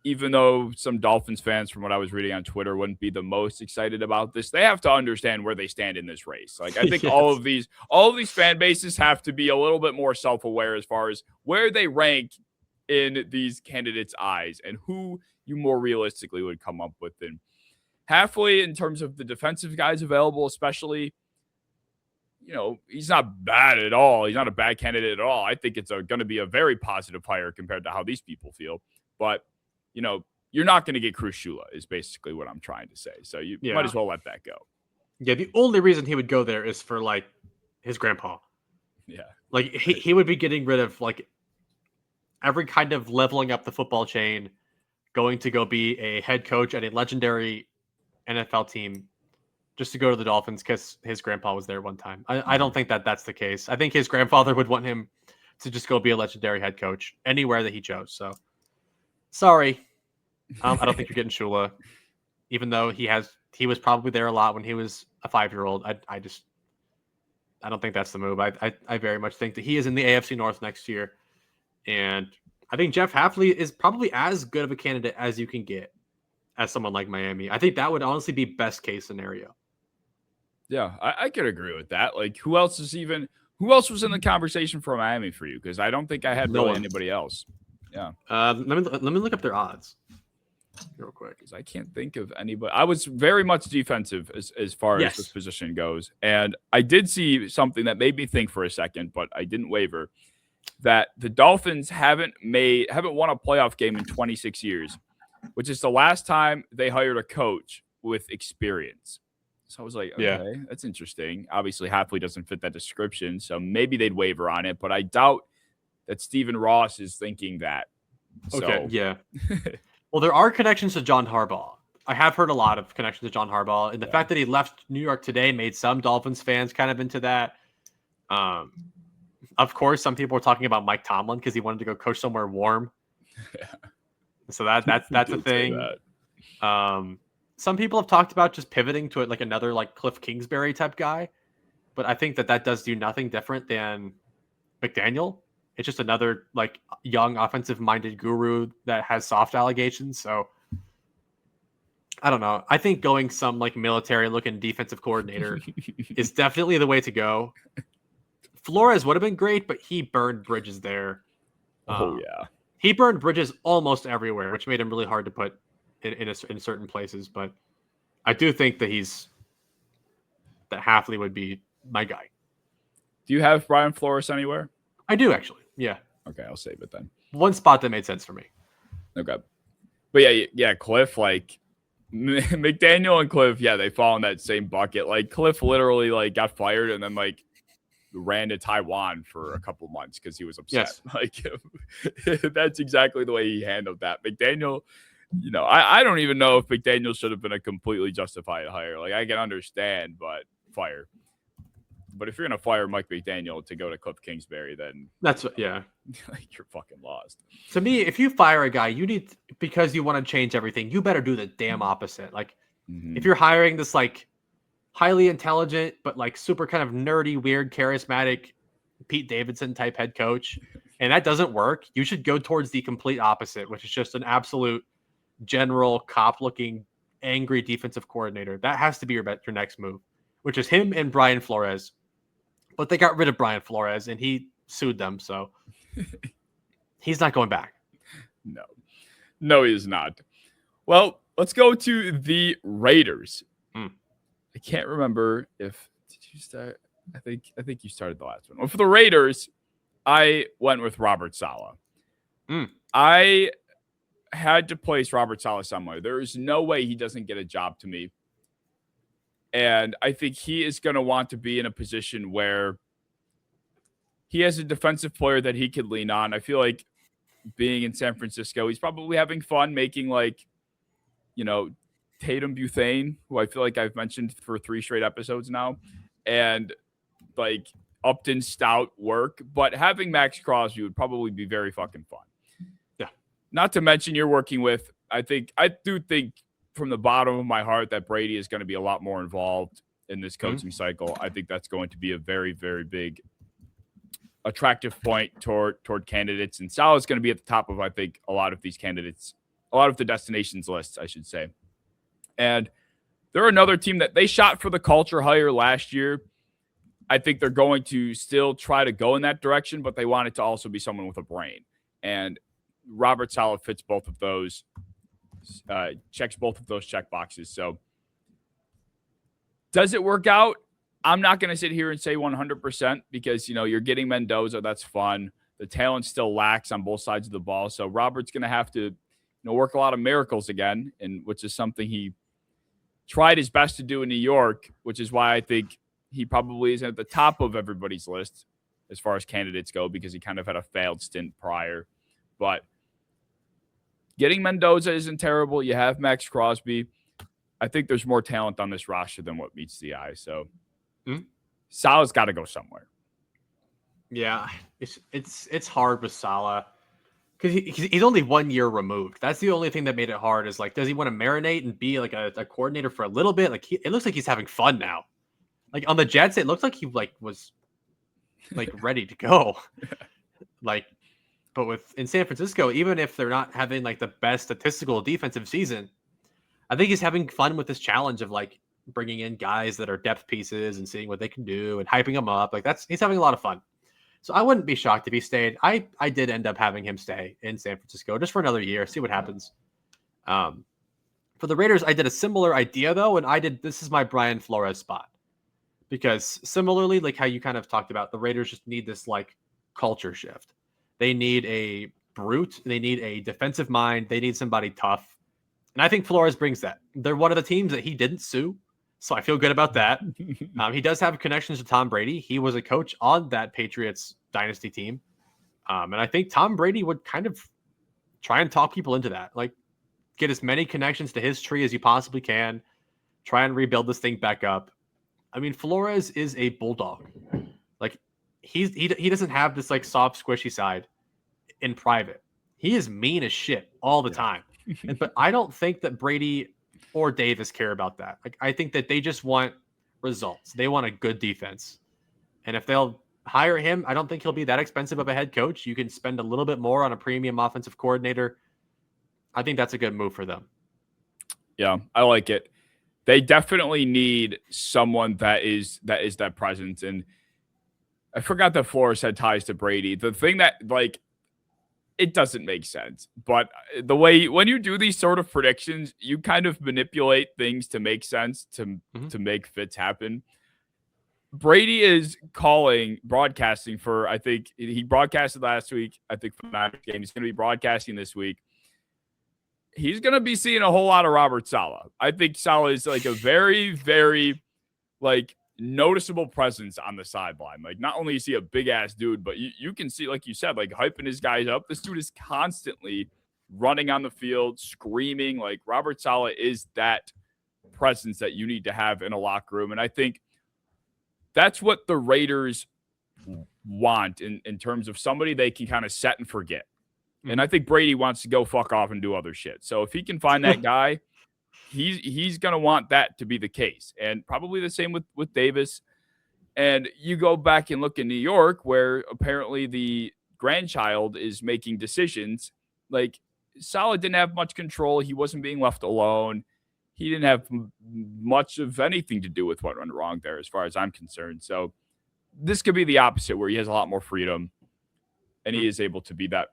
even though some Dolphins fans, from what I was reading on Twitter, wouldn't be the most excited about this, they have to understand where they stand in this race. Like, I think all of these fan bases have to be a little bit more self-aware as far as where they rank in these candidates' eyes and who you more realistically would come up with. And Hafley, in terms of the defensive guys available, especially, he's not bad at all. He's not a bad candidate at all. I think it's going to be a very positive hire compared to how these people feel. But, you're not going to get Cruz Shula is basically what I'm trying to say. So you might as well let that go. Yeah, the only reason he would go there is for, like, his grandpa. Yeah. Like, he would be getting rid of, like, every kind of leveling up the football chain, going to go be a head coach at a legendary NFL team just to go to the Dolphins because his grandpa was there one time. I don't think that that's the case. I think his grandfather would want him to just go be a legendary head coach anywhere that he chose. So, sorry. I don't think you're getting Shula, even though he was probably there a lot when he was a 5-year-old. I don't think that's the move. I very much think that he is in the AFC North next year. And I think Jeff Hafley is probably as good of a candidate as you can get as someone like Miami. I think that would honestly be best case scenario. Yeah, I could agree with that. Like, who else was in the conversation for Miami for you? Because I don't think I had anybody else. Yeah. Let me look up their odds. real quick. Because I can't think of anybody. I was very much defensive as far as this Yes. position goes. And I did see something that made me think for a second, but I didn't waver, that the Dolphins haven't won a playoff game in 26 years, which is the last time they hired a coach with experience. So I was like, Yeah. okay, that's interesting. Obviously, Hafley doesn't fit that description, so maybe they'd waver on it, but I doubt that Stephen Ross is thinking that. Okay, So yeah. Well, there are connections to John Harbaugh. I have heard a lot of connections to John Harbaugh, and the fact that he left New York today made some Dolphins fans kind of into that. Of course, some people are talking about Mike Tomlin because he wanted to go coach somewhere warm. Yeah. So that's a thing. Some people have talked about just pivoting to it like another like Cliff Kingsbury type guy, but I think that does do nothing different than McDaniel. It's just another like young offensive minded guru that has soft allegations. So I don't know. I think going some like military looking defensive coordinator is definitely the way to go. Flores would have been great, but he burned bridges there. Yeah. He burned bridges almost everywhere, which made him really hard to put in certain places. But I do think that Hafley would be my guy. Do you have Brian Flores anywhere? I do actually. Yeah. Okay, I'll save it then. One spot that made sense for me. Okay. But yeah, Cliff, like McDaniel and Cliff, yeah, they fall in that same bucket. Like Cliff literally like got fired and then like ran to Taiwan for a couple months because he was upset. Yes. Like that's exactly the way he handled that. McDaniel, I don't even know if McDaniel should have been a completely justified hire. Like I can understand, but fire. But if you're gonna fire Mike McDaniel to go to Cliff Kingsbury, then Like you're fucking lost. To me, if you fire a guy, because you want to change everything, you better do the damn opposite. Like if you're hiring this like highly intelligent but like super kind of nerdy, weird, charismatic Pete Davidson type head coach, and that doesn't work, you should go towards the complete opposite, which is just an absolute general cop-looking, angry defensive coordinator. That has to be your next move, which is him and Brian Flores. But they got rid of Brian Flores, and he sued them, so he's not going back. No, he is not. Well, let's go to the Raiders. I can't remember if did you start. I think you started the last one. Well, for the Raiders, I went with Robert Saleh. I had to place Robert Saleh somewhere. There is no way he doesn't get a job to me. And I think he is going to want to be in a position where he has a defensive player that he could lean on. I feel like being in San Francisco, he's probably having fun making like, Tatum Butane, who I feel like I've mentioned for 3 straight episodes now, and like Upton Stout work. But having Max Crosby would probably be very fucking fun. Yeah. Not to mention you're working with, I do think from the bottom of my heart that Brady is going to be a lot more involved in this coaching cycle. I think that's going to be a very, very big attractive point toward candidates. And Saleh is going to be at the top of, I think, a lot of these candidates, a lot of the destinations lists, I should say. And they're another team that they shot for the culture hire last year. I think they're going to still try to go in that direction, but they want it to also be someone with a brain. And Robert Saleh fits both of those. Checks both of those check boxes. So does it work out? I'm not going to sit here and say 100% because, you're getting Mendoza. That's fun. The talent still lacks on both sides of the ball. So Robert's going to have to, work a lot of miracles again, and which is something he tried his best to do in New York, which is why I think he probably isn't at the top of everybody's list as far as candidates go because he kind of had a failed stint prior. But getting Mendoza isn't terrible. You have Max Crosby. I think there's more talent on this roster than what meets the eye. So Saleh's got to go somewhere. Yeah, it's hard with Saleh because he's only 1 year removed. That's the only thing that made it hard. Is like, does he want to marinate and be like a coordinator for a little bit? Like it looks like he's having fun now. Like on the Jets, it looks like he was ready to go. But in San Francisco, even if they're not having like the best statistical defensive season, I think he's having fun with this challenge of like bringing in guys that are depth pieces and seeing what they can do and hyping them up. Like he's having a lot of fun. So I wouldn't be shocked if he stayed. I did end up having him stay in San Francisco just for another year, see what happens. For the Raiders, I did a similar idea though, and this is my Brian Flores spot. Because similarly, like how you kind of talked about, the Raiders just need this like culture shift. They need a brute, they need a defensive mind, they need somebody tough. And I think Flores brings that. They're one of the teams that he didn't sue. So I feel good about that. He does have connections to Tom Brady. He was a coach on that Patriots dynasty team. And I think Tom Brady would kind of try and talk people into that. Like, get as many connections to his tree as you possibly can. Try and rebuild this thing back up. I mean, Flores is a bulldog. Like, he doesn't have this like soft, squishy side in private. He is mean as shit all the time. But I don't think that Brady or Davis care about that. Like, I think that they just want results. They want a good defense. And if they'll hire him, I don't think he'll be that expensive of a head coach. You can spend a little bit more on a premium offensive coordinator. I think that's a good move for them. Yeah, I like it. They definitely need someone that is that presence. And I forgot that Flores had ties to Brady. The thing that, like, it doesn't make sense. But the way, when you do these sort of predictions, you kind of manipulate things to make sense, to make fits happen. Brady is broadcasting for, I think he broadcasted last week, I think for the Niners game. He's going to be broadcasting this week. He's going to be seeing a whole lot of Robert Saleh. I think Saleh is like a very, very like noticeable presence on the sideline. Like, not only is he a big ass dude, but you can see, like you said, like hyping his guys up. This dude is constantly running on the field, screaming. Like, Robert Saleh is that presence that you need to have in a locker room. And I think that's what the Raiders want in terms of somebody they can kind of set and forget. And I think Brady wants to go fuck off and do other shit. So if he can find that guy, he's going to want that to be the case. And probably the same with Davis. And you go back and look in New York, where apparently the grandchild is making decisions. Like, Saleh didn't have much control. He wasn't being left alone. He didn't have much of anything to do with what went wrong there, as far as I'm concerned. So this could be the opposite, where he has a lot more freedom and he is able to be that,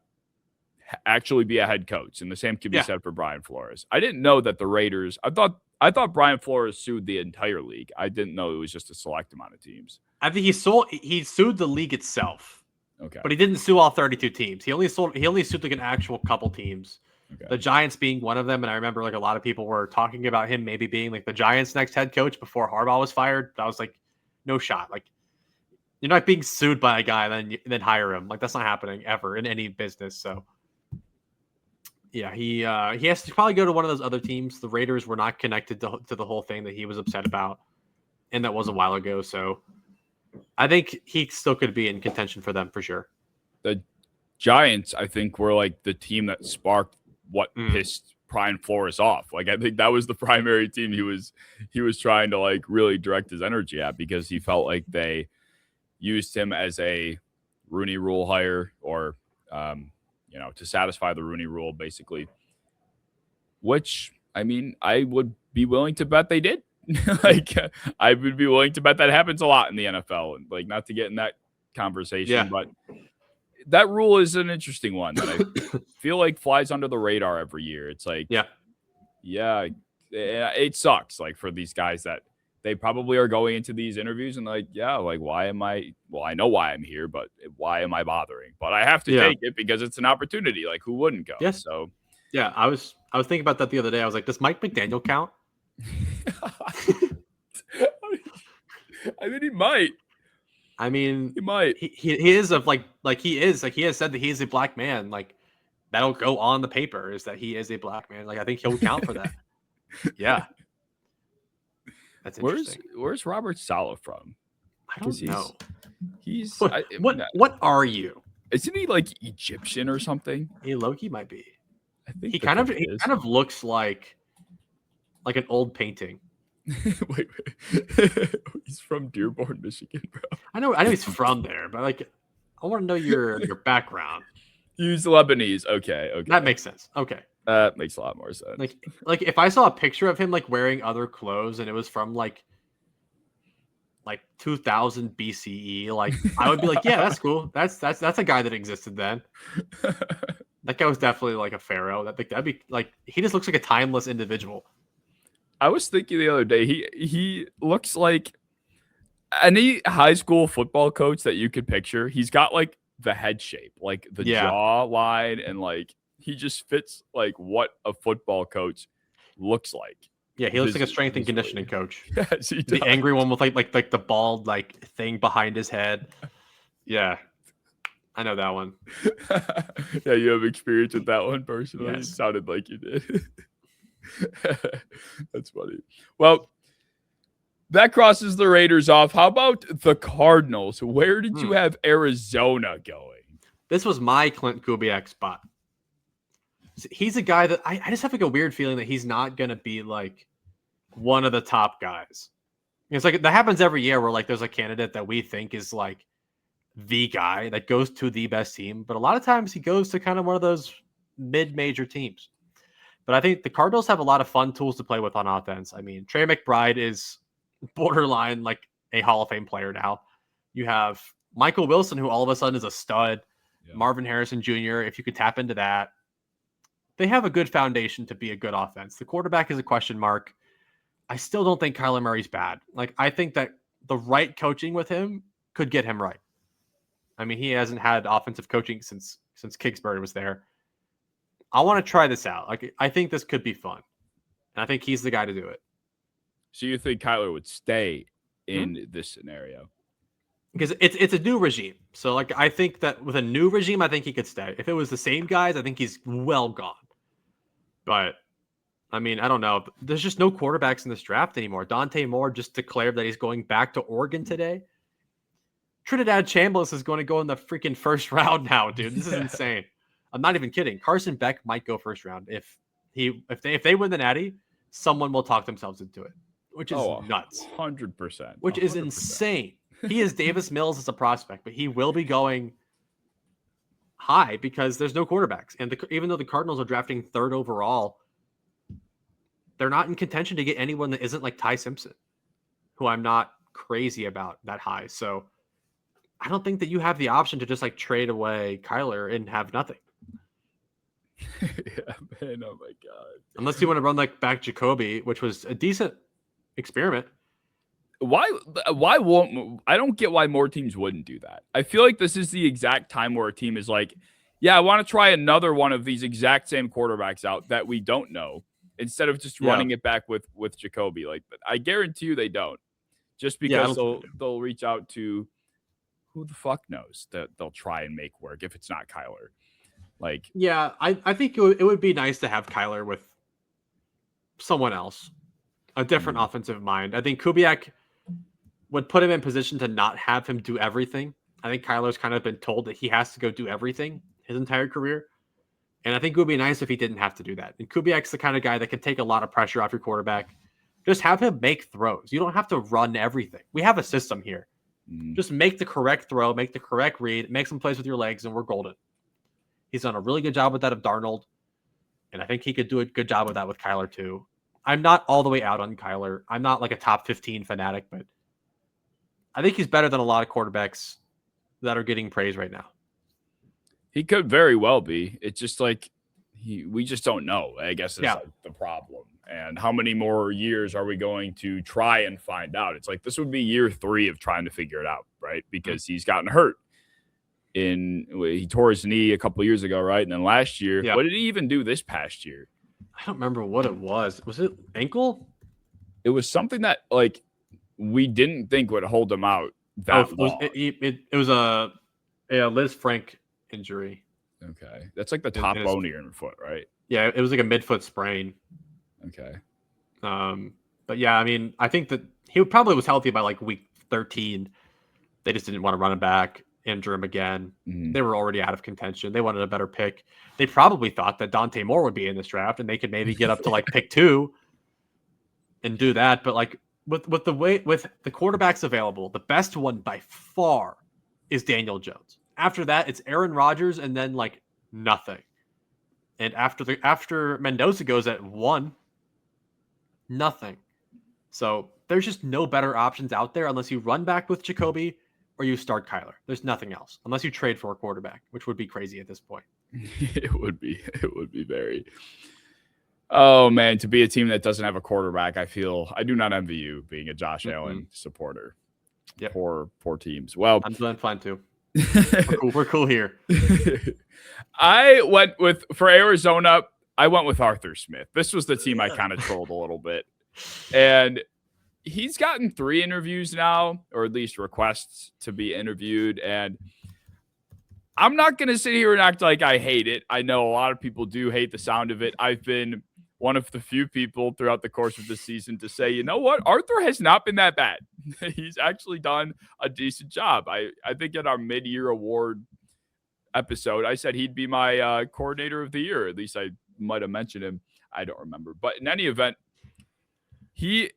actually be a head coach. And the same could be said for Brian Flores. I didn't know that the Raiders, I thought Brian Flores sued the entire league. I didn't know it was just a select amount of teams. I think he sued the league itself. Okay. But he didn't sue all 32 teams. He only sued like an actual couple teams. Okay. The Giants being one of them. And I remember like a lot of people were talking about him maybe being like the Giants' next head coach before Harbaugh was fired. I was like, no shot. Like, you're not being sued by a guy and then hire him. Like, that's not happening ever in any business. So yeah, he has to probably go to one of those other teams. The Raiders were not connected to the whole thing that he was upset about, and that was a while ago. So I think he still could be in contention for them for sure. The Giants, I think, were like the team that sparked what pissed Brian Flores off. Like, I think that was the primary team he was trying to like really direct his energy at, because he felt like they used him as a Rooney Rule hire, or to satisfy the Rooney Rule, basically. Which, I mean, I would be willing to bet they did. Like, I would be willing to bet that happens a lot in the NFL. And like, not to get in that conversation, but that rule is an interesting one that I feel like flies under the radar every year. It's like, it sucks. Like, for these guys that they probably are going into these interviews and like, why am I? Well, I know why I'm here, but why am I bothering? But I have to take it because it's an opportunity. Like, who wouldn't go? Yes. So, yeah, I was thinking about that the other day. I was like, does Mike McDaniel count? I mean, he might. I mean, he might. He is he has said that he is a black man. Like, that'll go on the paper, is that he is a black man. Like, I think he'll count for that. Yeah. That's interesting. Where's Robert Saleh from? I don't know. He's what are you? Isn't he like Egyptian or something? He Loki might be. I think he kind of looks like an old painting. wait. He's from Dearborn, Michigan, bro. I know he's from there, but like, I want to know your background. He's Lebanese. Okay. That makes sense. Okay. Makes a lot more sense. Like if I saw a picture of him like wearing other clothes and it was from like 2000 BCE, like I would be like, yeah, that's cool. That's a guy that existed then. That guy was definitely like a pharaoh. That'd be like he just looks like a timeless individual. I was thinking the other day, he looks like any high school football coach that you could picture. He's got like the head shape, like the jaw line, and like he just fits like what a football coach looks like. Yeah, he looks like a strength and conditioning coach. Yes, he does. The angry one with like the bald like thing behind his head. Yeah, I know that one. Yeah, you have experience with that one personally. Yes. It sounded like you did. That's funny. Well, that crosses the Raiders off. How about the Cardinals? Where did you have Arizona going? This was my Clint Kubiak spot. He's a guy that I just have like a weird feeling that he's not going to be like one of the top guys. It's like that happens every year where like there's a candidate that we think is like the guy that goes to the best team. But a lot of times he goes to kind of one of those mid-major teams. But I think the Cardinals have a lot of fun tools to play with on offense. I mean, Trey McBride is borderline like a Hall of Fame player now. You have Michael Wilson, who all of a sudden is a stud. Yeah. Marvin Harrison Jr., if you could tap into that. They have a good foundation to be a good offense. The quarterback is a question mark. I still don't think Kyler Murray's bad. Like, I think that the right coaching with him could get him right. I mean, he hasn't had offensive coaching since Kingsbury was there. I want to try this out. Like, I think this could be fun. And I think he's the guy to do it. So you think Kyler would stay in this scenario? Because it's a new regime. So, like, I think that with a new regime, I think he could stay. If it was the same guys, I think he's well gone. But, I mean, I don't know. There's just no quarterbacks in this draft anymore. Dante Moore just declared that he's going back to Oregon today. Trinidad Chambliss is going to go in the freaking first round now, dude. This is insane. I'm not even kidding. Carson Beck might go first round. If they win the Natty, someone will talk themselves into it, which is nuts. 100%. Which is insane. He is Davis Mills as a prospect, but he will be going high because there's no quarterbacks. And even though the Cardinals are drafting third overall, they're not in contention to get anyone that isn't like Ty Simpson, who I'm not crazy about that high. So I don't think that you have the option to just like trade away Kyler and have nothing. Yeah, man. Oh my God. Unless you want to run like back Jacoby, which was a decent experiment. Why won't I don't get why more teams wouldn't do that. I feel like this is the exact time where a team is like, yeah, I want to try another one of these exact same quarterbacks out that we don't know instead of just running it back with Jacoby. Like, I guarantee you they don't. Just because they'll reach out to who the fuck knows that they'll try and make work if it's not Kyler. Like, yeah, I think it would be nice to have Kyler with someone else, a different offensive mind. I think Kubiak would put him in position to not have him do everything. I think Kyler's kind of been told that he has to go do everything his entire career. And I think it would be nice if he didn't have to do that. And Kubiak's the kind of guy that can take a lot of pressure off your quarterback. Just have him make throws. You don't have to run everything. We have a system here. Just make the correct throw, make the correct read, make some plays with your legs, and we're golden. He's done a really good job with that of Darnold. And I think he could do a good job with that with Kyler too. I'm not all the way out on Kyler. I'm not like a top 15 fanatic, but I think he's better than a lot of quarterbacks that are getting praise right now. He could very well be. It's just like we just don't know, I guess is like the problem. And how many more years are we going to try and find out? It's like this would be year 3 of trying to figure it out, right? Because he's gotten hurt. He tore his knee a couple of years ago, right? And then last year, what did he even do this past year? I don't remember what it was. Was it ankle? It was something that like we didn't think would hold him out that long. It was a Liz Frank injury. Okay. That's like the top bone of your foot, right? Yeah, it was like a midfoot sprain. Okay. But yeah, I mean, I think that he probably was healthy by like week 13. They just didn't want to run him back, injure him again. They were already out of contention. They wanted a better pick. They probably thought that Dante Moore would be in this draft and they could maybe get up to like pick 2 and do that. But like with the quarterbacks available, the best one by far is Daniel Jones. After that, it's Aaron Rodgers and then like nothing. And after Mendoza goes at 1, nothing. So there's just no better options out there unless you run back with Jacoby or you start Kyler. There's nothing else unless you trade for a quarterback, which would be crazy at this point. It would be very. Oh man, to be a team that doesn't have a quarterback, I do not envy you being a Josh Allen supporter. Yep. Poor teams. Well, I'm doing fine too. We're cool here. I went for Arizona. I went with Arthur Smith. This was the team I kind of trolled a little bit, and he's gotten 3 interviews now, or at least requests to be interviewed. And I'm not going to sit here and act like I hate it. I know a lot of people do hate the sound of it. I've been one of the few people throughout the course of the season to say, you know what? Arthur has not been that bad. He's actually done a decent job. I think in our mid-year award episode, I said he'd be my coordinator of the year. At least I might have mentioned him. I don't remember. But in any event, his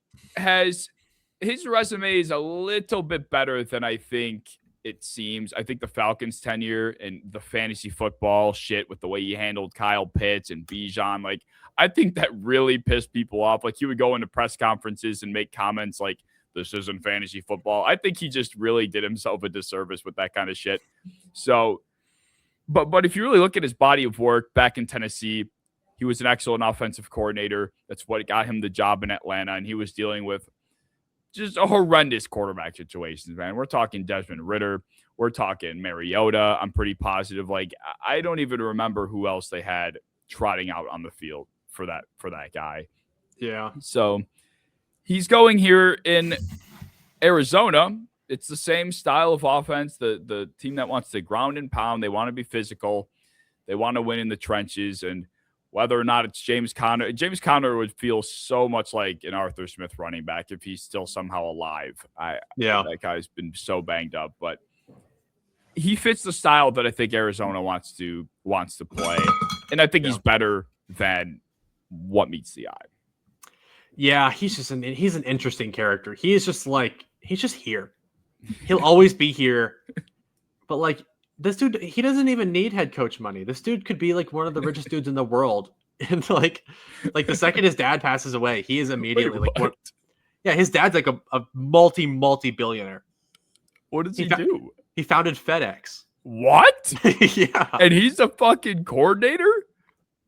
resume is a little bit better than I think it seems. I think the Falcons' tenure and the fantasy football shit with the way he handled Kyle Pitts and Bijan, like, I think that really pissed people off. Like, he would go into press conferences and make comments like, this isn't fantasy football. I think he just really did himself a disservice with that kind of shit. So, but if you really look at his body of work back in Tennessee, he was an excellent offensive coordinator. That's what got him the job in Atlanta, and he was dealing with just a horrendous quarterback situations, man. We're talking Desmond Ridder. We're talking Mariota. I'm pretty positive. Like, I don't even remember who else they had trotting out on the field for that guy. Yeah. So he's going here in Arizona. It's the same style of offense. The team that wants to ground and pound. They want to be physical. They want to win in the trenches. And whether or not it's James Conner would feel so much like an Arthur Smith running back if he's still somehow alive. That guy's been so banged up, but he fits the style that I think Arizona wants to play, and I think he's better than what meets the eye. Yeah, he's an interesting character. He's just here. He'll always be here, but like, this dude, he doesn't even need head coach money. This dude could be like one of the richest dudes in the world. And like the second his dad passes away, he is immediately like, what? Yeah, his dad's like a multi-billionaire. What does he do? He founded FedEx. What? Yeah. And he's a fucking coordinator?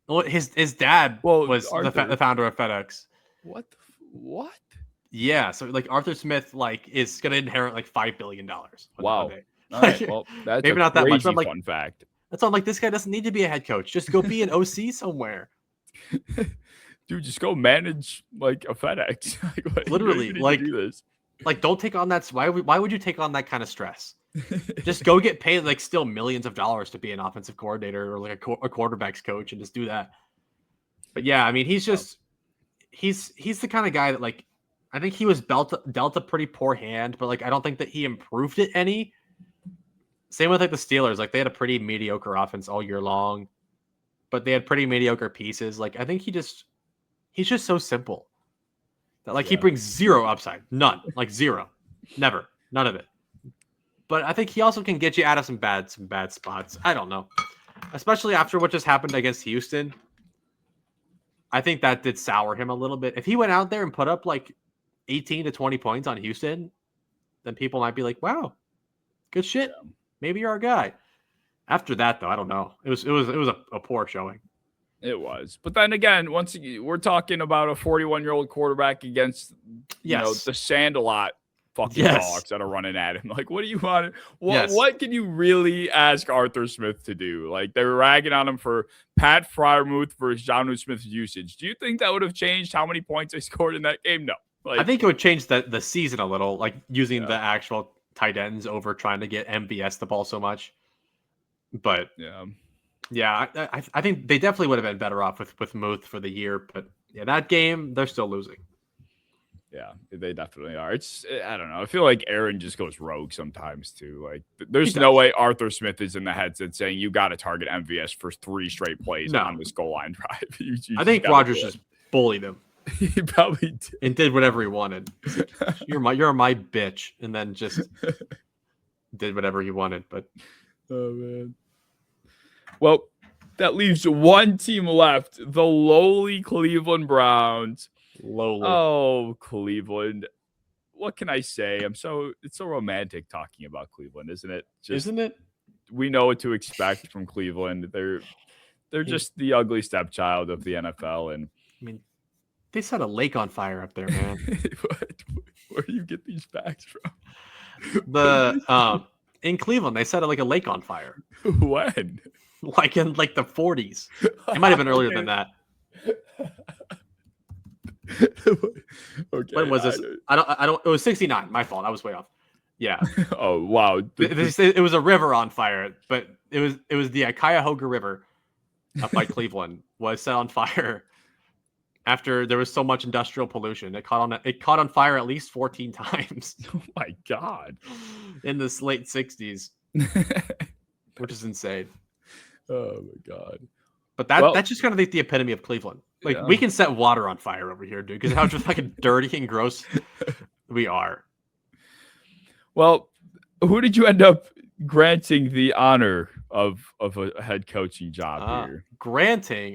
Well, his dad was the founder of FedEx. What? What? Yeah, so like Arthur Smith like is gonna inherit like $5 billion. Wow. All right, well, that's maybe not that much. But like, fun fact. That's all. Like, this guy doesn't need to be a head coach. Just go be an OC somewhere. Dude, just go manage like a FedEx. Like, literally, like, do this. Like, don't take on that. Why would you take on that kind of stress? Just go get paid like still millions of dollars to be an offensive coordinator or like a quarterback's coach and just do that. But yeah, I mean, he's the kind of guy that, like, I think he was dealt a pretty poor hand, but like I don't think that he improved it any. Same with like the Steelers. Like, they had a pretty mediocre offense all year long, but they had pretty mediocre pieces. Like, I think he's just so simple that like he brings zero upside, none, like zero, never, none of it. But I think he also can get you out of some bad spots. I don't know, especially after what just happened against Houston. I think that did sour him a little bit. If he went out there and put up like 18 to 20 points on Houston, then people might be like, "Wow, good shit. Maybe you're our guy." After that, though, I don't know. It was a poor showing. It was. But then again, once again, we're talking about a 41-year-old quarterback against the Sand-A-Lot fucking dogs that are running at him. Like, what do you want? What can you really ask Arthur Smith to do? Like, they're ragging on him for Pat Freiermuth versus Jonnu Smith's usage. Do you think that would have changed how many points they scored in that game? No. Like, I think it would change the season a little, like using the actual tight ends over trying to get MVS the ball so much. But I think they definitely would have been better off with Muth for the year. But yeah, that game, they're still losing. Yeah, they definitely are. I don't know. I feel like Aaron just goes rogue sometimes too. Like, there's no way Arthur Smith is in the headset saying you got to target MVS for 3 straight plays on this goal line drive. I think Rodgers just bullied him. He probably did. And did whatever he wanted. You're my bitch, and then just did whatever he wanted. But oh man. Well, that leaves one team left: the lowly Cleveland Browns. Lowly. Oh, Cleveland. What can I say? It's so romantic talking about Cleveland, isn't it? Isn't it? we know what to expect from Cleveland. They're just the ugly stepchild of the NFL. And I mean, they set a lake on fire up there, man. Where do you get these facts from? In Cleveland, they set like a lake on fire. When? Like in like the 40s. It might have been earlier than that. Okay. When was this? I don't. It was 69. My fault. I was way off. Yeah. Oh wow. It was a river on fire, but it was the Cuyahoga River up by Cleveland was set on fire after there was so much industrial pollution. It caught on fire at least 14 times. Oh my god. In the late 60s, which is insane. Oh my god. But that's just kind of the epitome of Cleveland. Like we can set water on fire over here, dude, because how just fucking dirty and gross we are. Well, who did you end up granting the honor of a head coaching job here?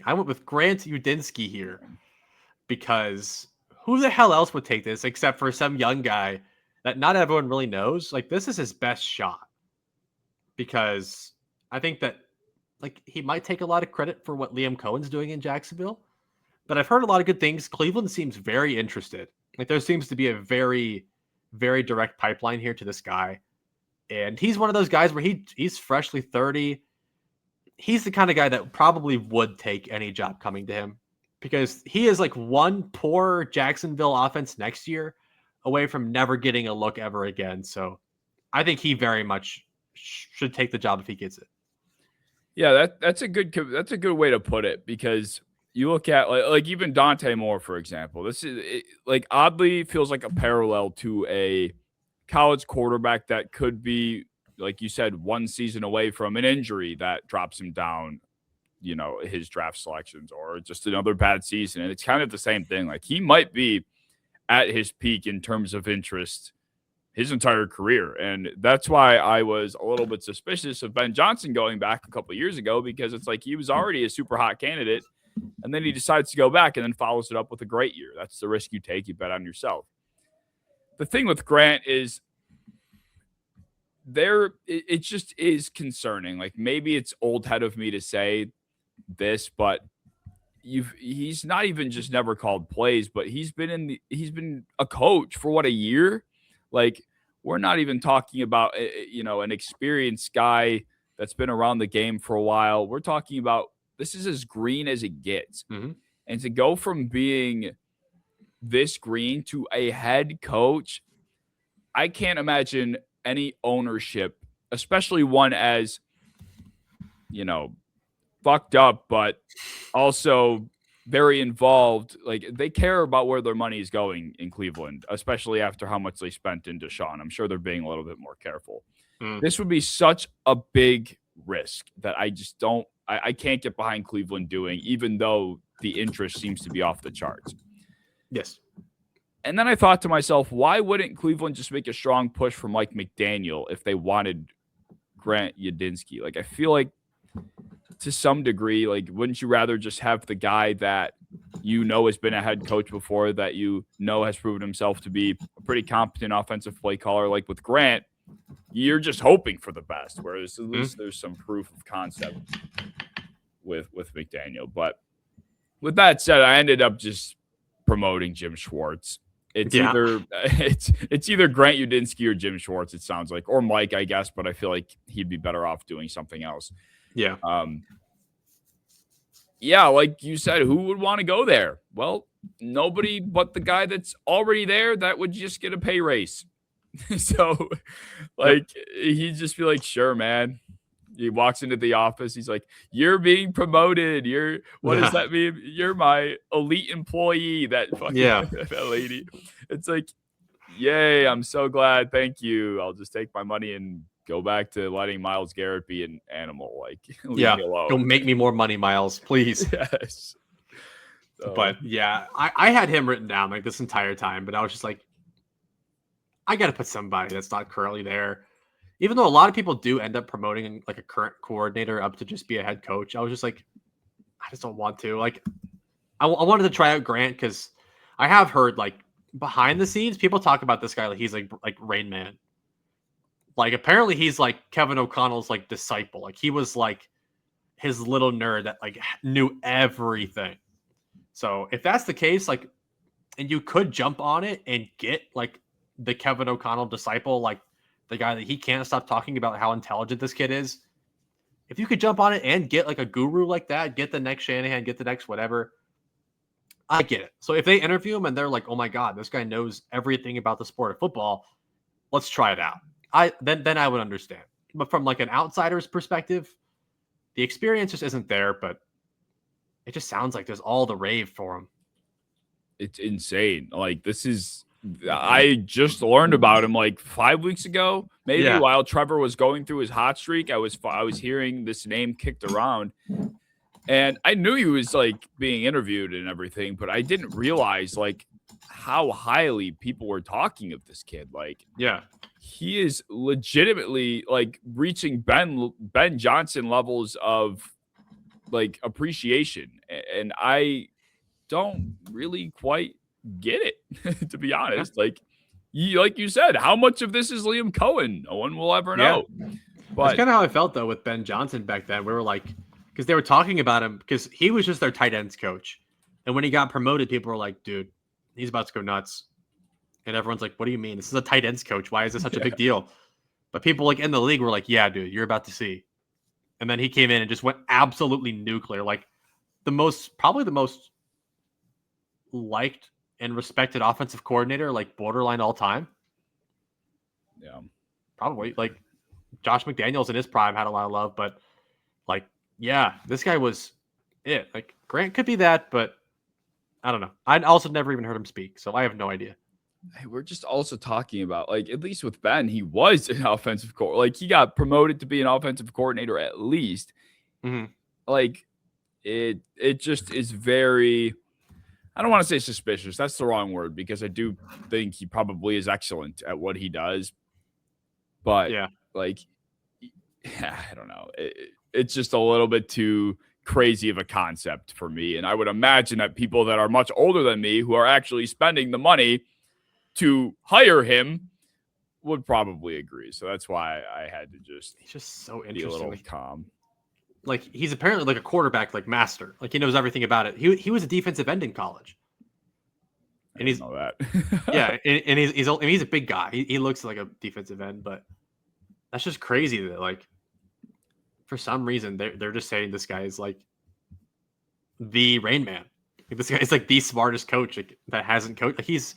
I went with Grant Udinski here because who the hell else would take this except for some young guy that not everyone really knows? Like, this is his best shot because I think that like he might take a lot of credit for what Liam Cohen's doing in Jacksonville, but I've heard a lot of good things. Cleveland seems very interested. Like, there seems to be a very, very direct pipeline here to this guy. And he's one of those guys where he's freshly 30. He's the kind of guy that probably would take any job coming to him because he is like one poor Jacksonville offense next year away from never getting a look ever again. So I think he very much should take the job if he gets it. Yeah, that's a good way to put it, because you look at like even Dante Moore, for example. This is like oddly feels like a parallel to a college quarterback that could be, like you said, one season away from an injury that drops him down, his draft selections, or just another bad season. And it's kind of the same thing. Like, he might be at his peak in terms of interest his entire career. And that's why I was a little bit suspicious of Ben Johnson going back a couple of years ago, because it's like he was already a super hot candidate and then he decides to go back and then follows it up with a great year. That's the risk you take. You bet on yourself. The thing with Grant is it just is concerning. Like, maybe it's old head of me to say this, but he's not even just never called plays, but he's been a coach for a year. Like, we're not even talking about, an experienced guy that's been around the game for a while. We're talking about, this is as green as it gets. Mm-hmm. And to go from being this green to a head coach, I can't imagine any ownership, especially one as, fucked up, but also very involved. Like, they care about where their money is going in Cleveland, especially after how much they spent in Deshaun. I'm sure they're being a little bit more careful. This would be such a big risk that I just I can't get behind Cleveland doing, even though the interest seems to be off the charts. Yes. And then I thought to myself, why wouldn't Cleveland just make a strong push for Mike McDaniel if they wanted Grant Udinski? Like, I feel like to some degree, like, wouldn't you rather just have the guy that has been a head coach before, that has proven himself to be a pretty competent offensive play caller? Like, with Grant, you're just hoping for the best, whereas at least there's some proof of concept with McDaniel. But with that said, I ended up just promoting Jim Schwartz. It's either Grant Udinski or Jim Schwartz, it sounds like, or Mike, I guess, but I feel like he'd be better off doing something else. Yeah. Like you said, who would want to go there? Well, nobody but the guy that's already there that would just get a pay raise. So, he'd just be like, sure, man. He walks into the office. He's like, you're being promoted. What does that mean? You're my elite employee. That lady. It's like, yay, I'm so glad. Thank you. I'll just take my money and go back to letting Myles Garrett be an animal. Like, leave me alone. Don't make me more money, Myles, please. Yes. But I had him written down like this entire time, but I was just like, I got to put somebody that's not currently there. Even though a lot of people do end up promoting like a current coordinator up to just be a head coach, I was just like, I just don't want to. Like, I wanted to try out Grant because I have heard like behind the scenes people talk about this guy like he's like Rain Man. Like apparently he's like Kevin O'Connell's like disciple. Like he was like his little nerd that like knew everything. So if that's the case, like, and you could jump on it and get like the Kevin O'Connell disciple, like the guy that he can't stop talking about how intelligent this kid is. If you could jump on it and get like a guru like that, get the next Shanahan, get the next whatever, I get it. So if they interview him and they're like, "Oh my God, this guy knows everything about the sport of football," let's try it out. Then I would understand. But from like an outsider's perspective, the experience just isn't there. But it just sounds like there's all the rave for him. It's insane. Like I just learned about him like 5 weeks ago, maybe while Trevor was going through his hot streak. I was hearing this name kicked around, and I knew he was like being interviewed and everything, but I didn't realize like how highly people were talking of this kid. Like, he is legitimately like reaching Ben Johnson levels of like appreciation, and I don't really quite get it, to be honest. Like you said, how much of this is Liam Cohen? No one will ever know. But that's kind of how I felt though with Ben Johnson back then. We were like, because they were talking about him because he was just their tight ends coach, and when he got promoted, people were like, "Dude, he's about to go nuts," and everyone's like, "What do you mean? This is a tight ends coach. Why is this such a big deal?" But people like in the league were like, "Yeah, dude, you're about to see." And then he came in and just went absolutely nuclear, like probably the most liked and respected offensive coordinator, like borderline all time. Yeah, probably like Josh McDaniels in his prime had a lot of love, but like, yeah, this guy was it. Like Grant could be that, but I don't know. I'd also never even heard him speak, so I have no idea. Hey, we're just also talking about like, at least with Ben, he was an offensive coordinator. Like he got promoted to be an offensive coordinator at least. Mm-hmm. Like it just is very, I don't want to say suspicious. That's the wrong word, because I do think he probably is excellent at what he does. But like, I don't know. It's just a little bit too crazy of a concept for me. And I would imagine that people that are much older than me who are actually spending the money to hire him would probably agree. So that's why I had to he's just so interesting. Be a little calm. Like he's apparently like a quarterback, like master. Like he knows everything about it. He was a defensive end in college. And he's know that. and he's a big guy. He looks like a defensive end, but that's just crazy that like for some reason they're just saying this guy is like the Rain Man. Like, this guy is like the smartest coach that hasn't coached. Like he's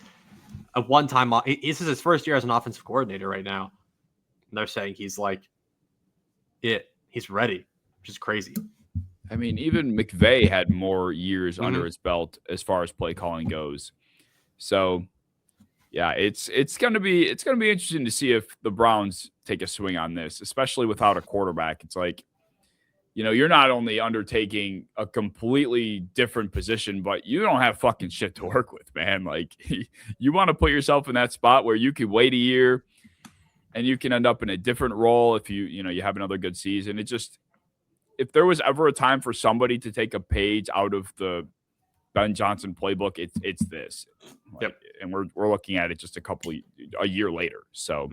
a one-time. This is his first year as an offensive coordinator right now. And they're saying he's like he's ready, which is crazy. I mean, even McVay had more years under his belt as far as play calling goes. So, yeah, it's gonna be interesting to see if the Browns take a swing on this, especially without a quarterback. It's like, you know, you're not only undertaking a completely different position, but you don't have fucking shit to work with, man. Like, you want to put yourself in that spot where you could wait a year and you can end up in a different role if you have another good season. It just, if there was ever a time for somebody to take a page out of the Ben Johnson playbook, it's this. Like, and we're looking at it just a year later. So,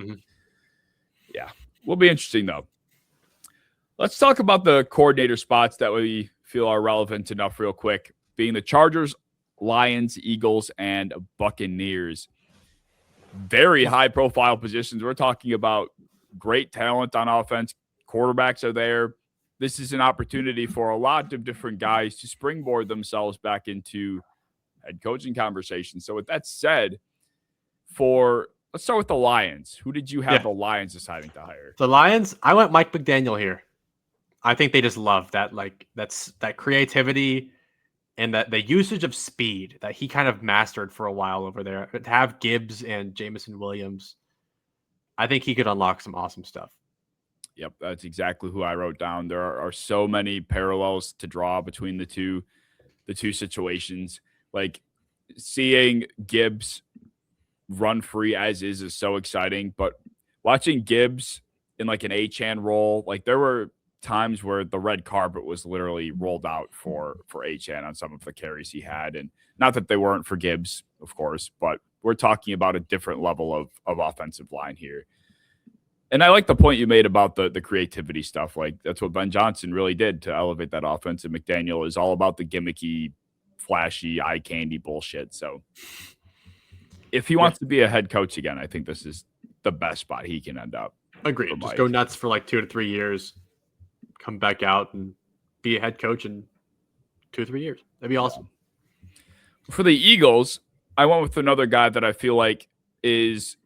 yeah, will be interesting though. Let's talk about the coordinator spots that we feel are relevant enough real quick, being the Chargers, Lions, Eagles, and Buccaneers. Very high-profile positions. We're talking about great talent on offense. Quarterbacks are there. This is an opportunity for a lot of different guys to springboard themselves back into head coaching conversations. So with that said, let's start with the Lions. Who did you have the Lions deciding to hire? The Lions, I went Mike McDaniel here. I think they just love that, like that creativity and that the usage of speed that he kind of mastered for a while over there. To have Gibbs and Jameson Williams, I think he could unlock some awesome stuff. Yep, that's exactly who I wrote down. There are so many parallels to draw between the two situations. Like seeing Gibbs run free as is so exciting, but watching Gibbs in like an Achane role, like there were times where the red carpet was literally rolled out for Achane on some of the carries he had. And not that they weren't for Gibbs, of course, but we're talking about a different level of offensive line here. And I like the point you made about the creativity stuff. Like that's what Ben Johnson really did to elevate that offense. And McDaniel is all about the gimmicky, flashy, eye candy bullshit. So if he wants to be a head coach again, I think this is the best spot he can end up. Agreed. Just go nuts for like 2 to 3 years, come back out and be a head coach in 2 or 3 years. That'd be awesome. For the Eagles, I went with another guy that I feel like is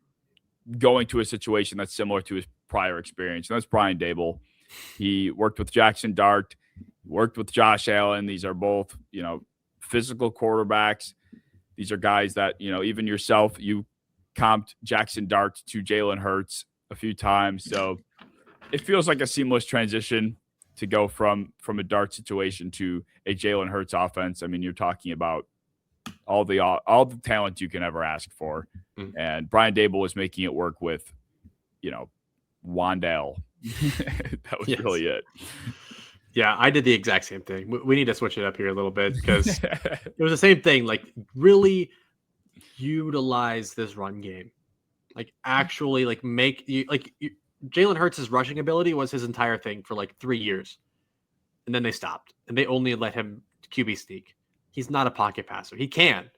going to a situation that's similar to his prior experience, and that's Brian Dable. He worked with Jackson Dart, worked with Josh Allen. These are both, physical quarterbacks. These are guys that, even yourself, you comped Jackson Dart to Jalen Hurts a few times. So it feels like a seamless transition to go from a Dart situation to a Jalen Hurts offense. I mean, you're talking about all the talent you can ever ask for. Mm-hmm. And Brian Dable was making it work with, Wandale. That was really it. Yeah, I did the exact same thing. We need to switch it up here a little bit because it was the same thing. Like, really utilize this run game. Like, actually, like, Jalen Hurts' rushing ability was his entire thing for like 3 years. And then they stopped. And they only let him QB sneak. He's not a pocket passer. He can,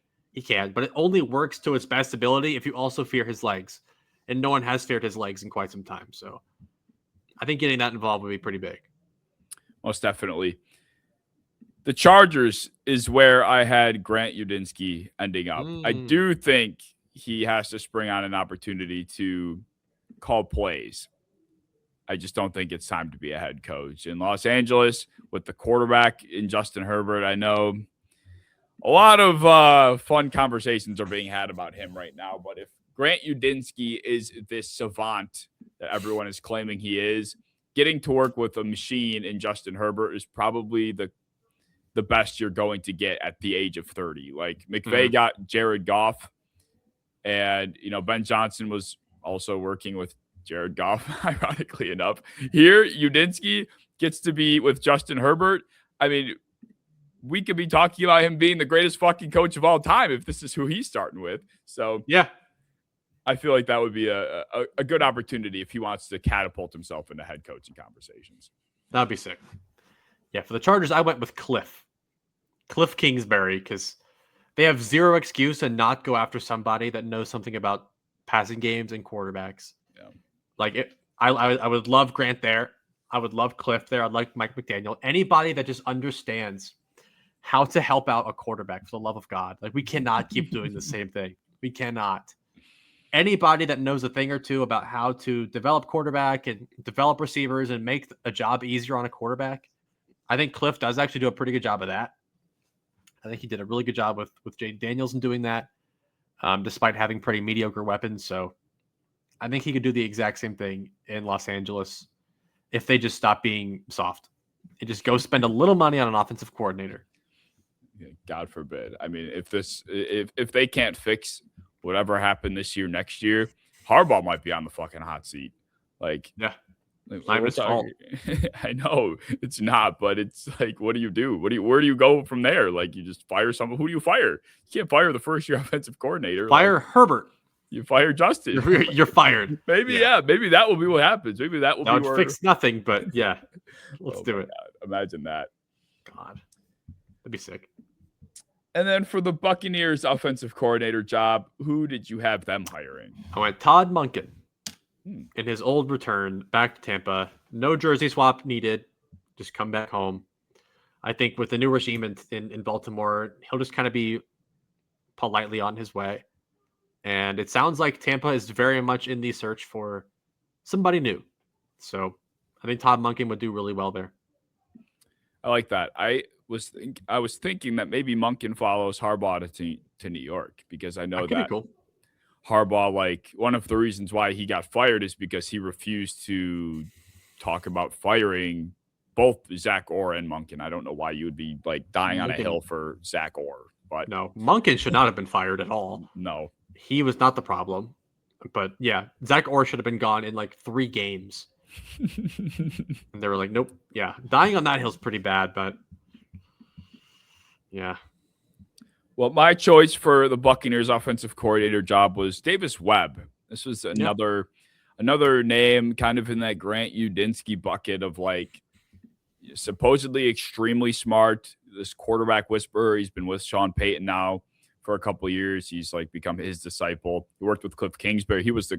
but it only works to its best ability if you also fear his legs. And no one has feared his legs in quite some time. So I think getting that involved would be pretty big. Most definitely. The Chargers is where I had Grant Udinski ending up. I do think he has to spring on an opportunity to call plays. I just don't think it's time to be a head coach. In Los Angeles, with the quarterback in Justin Herbert, I know a lot of fun conversations are being had about him right now. But if Grant Udinski is this savant that everyone is claiming he is, getting to work with a machine in Justin Herbert is probably the best you're going to get at the age of 30. Like McVay got Jared Goff, and Ben Johnson was also working with Jared Goff, ironically enough. Here, Udinski gets to be with Justin Herbert. I mean, we could be talking about him being the greatest fucking coach of all time if this is who he's starting with. So yeah, I feel like that would be a good opportunity if he wants to catapult himself into head coaching conversations. That'd be sick. Yeah, for the Chargers, I went with Cliff Kingsbury, because they have zero excuse to not go after somebody that knows something about passing games and quarterbacks. Yeah. Like I would love Grant there. I would love Cliff there. I'd like Mike McDaniel. Anybody that just understands how to help out a quarterback, for the love of God. Like, we cannot keep doing the same thing. We cannot. Anybody that knows a thing or two about how to develop quarterback and develop receivers and make a job easier on a quarterback, I think Cliff does actually do a pretty good job of that. I think he did a really good job with Jaden Daniels in doing that, despite having pretty mediocre weapons. So I think he could do the exact same thing in Los Angeles if they just stop being soft and just go spend a little money on an offensive coordinator. God forbid. I mean, if they can't fix whatever happened this year, next year, Harbaugh might be on the fucking hot seat. Like, yeah. I know it's not, but it's like, what do you do? Where do you go from there? Like, you just fire someone. Who do you fire? You can't fire the first year offensive coordinator. Fire Herbert. You fire Justin. You're fired. Maybe maybe that will be what happens. Maybe that will be fix nothing. But yeah, let's do it. God. Imagine that. God, that'd be sick. And then for the Buccaneers offensive coordinator job, who did you have them hiring? I went Todd Monken. In his old return back to Tampa. No jersey swap needed. Just come back home. I think with the new regime in Baltimore, he'll just kind of be politely on his way. And it sounds like Tampa is very much in the search for somebody new. So I think Todd Monken would do really well there. I like that. I was thinking that maybe Monken follows Harbaugh to New York, because I know that cool. Harbaugh, like, one of the reasons why he got fired is because he refused to talk about firing both Zach Orr and Monken. I don't know why you would be like dying on a hill for Zach Orr, but no, Monken should not have been fired at all. No, he was not the problem. But yeah, Zach Orr should have been gone in like 3 games. And they were like, nope. Yeah, dying on that hill is pretty bad, but yeah. Well, my choice for the Buccaneers offensive coordinator job was Davis Webb. This was another Another name kind of in that Grant Udinski bucket of like supposedly extremely smart, this quarterback whisperer. He's been with Sean Payton now for a couple of years. He's like become his disciple. He worked with Cliff Kingsbury. He was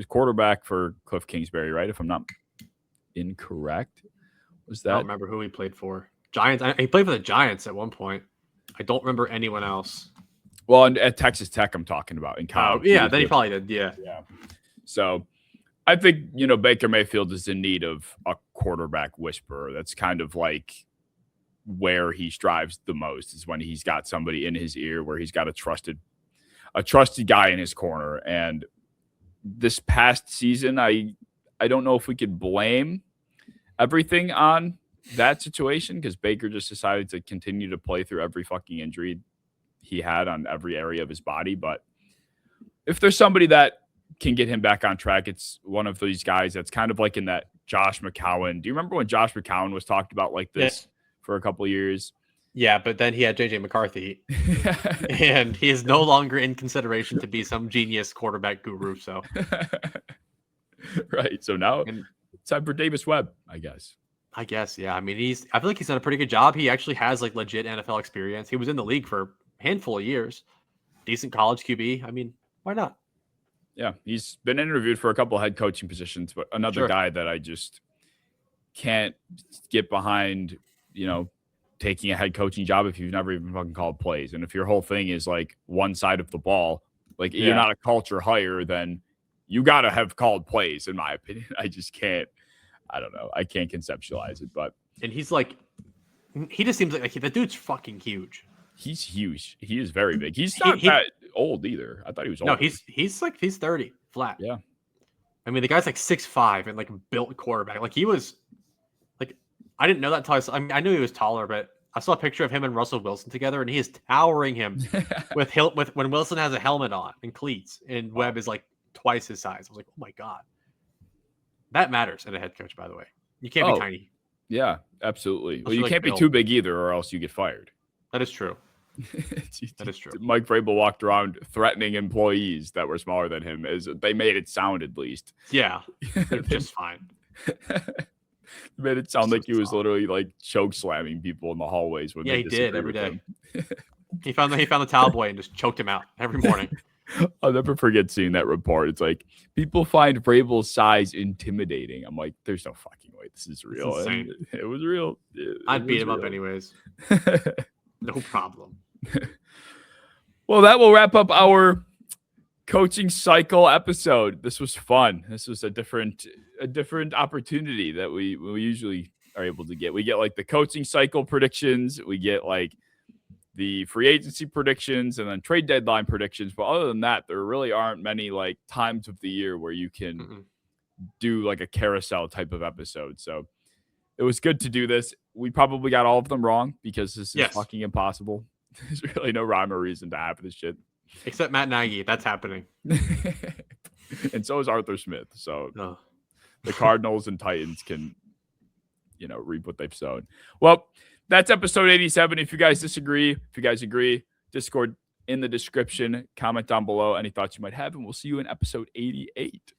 quarterback for Cliff Kingsbury, right? If I'm not incorrect. Was that? I don't remember who he played for. Giants. He played for the Giants at one point. I don't remember anyone else. Well, at Texas Tech, I'm talking about in college. Yeah, then he probably did. Yeah. So I think, Baker Mayfield is in need of a quarterback whisperer. That's kind of like where he strives the most, is when he's got somebody in his ear, where he's got a trusted guy in his corner. And this past season, I don't know if we could blame everything on that situation, because Baker just decided to continue to play through every fucking injury he had on every area of his body. But if there's somebody that can get him back on track, it's one of these guys that's kind of like in that Josh McCown. Do you remember when Josh McCown was talked about like this for a couple of years? Yeah, but then he had JJ McCarthy, and he is no longer in consideration to be some genius quarterback guru. So, right. So now it's time for Davis Webb, I guess. Yeah. I mean, I feel like he's done a pretty good job. He actually has like legit NFL experience. He was in the league for a handful of years. Decent college QB. I mean, why not? Yeah, he's been interviewed for a couple of head coaching positions, but another guy that I just can't get behind, taking a head coaching job if you've never even fucking called plays. And if your whole thing is like one side of the ball, like you're not a culture hire, then you got to have called plays, in my opinion. I just can't, I don't know. I can't conceptualize it, but. And he's like, he just seems like the dude's fucking huge. He's huge. He is very big. He's not that old either. I thought he was old. No, he's 30 flat. Yeah. I mean, the guy's like 6'5" and like built quarterback. Like he was like, I didn't know that until I knew he was taller, but I saw a picture of him and Russell Wilson together, and he is towering him with when Wilson has a helmet on and cleats, and Webb is like twice his size. I was like, oh my God. That matters in a head coach, by the way. You can't be tiny. Yeah, absolutely. Well, you can't be too big either, or else you get fired. That is true. That is true. Mike Vrabel walked around threatening employees that were smaller than him, as they made it sound, at least. Yeah, they're just fine. Made it sound like he was literally like choke slamming people in the hallways when they did every day. He found the towel boy and just choked him out every morning. I'll never forget seeing that report. It's like, people find Vrabel's size intimidating. I'm like, there's no fucking way this is real. It was real. I'd beat him up anyways. No problem. Well, that will wrap up our coaching cycle episode. This was fun. This was a different opportunity that we usually are able to get. We get like the coaching cycle predictions. We get like the free agency predictions and then trade deadline predictions. But other than that, there really aren't many like times of the year where you can do like a carousel type of episode. So it was good to do this. We probably got all of them wrong because this is fucking impossible. There's really no rhyme or reason to have this shit. Except Matt Nagy. That's happening. And so is Arthur Smith. So the Cardinals and Titans can, reap what they've sown. Well, that's episode 87. If you guys disagree, if you guys agree, Discord in the description. Comment down below any thoughts you might have, and we'll see you in episode 88.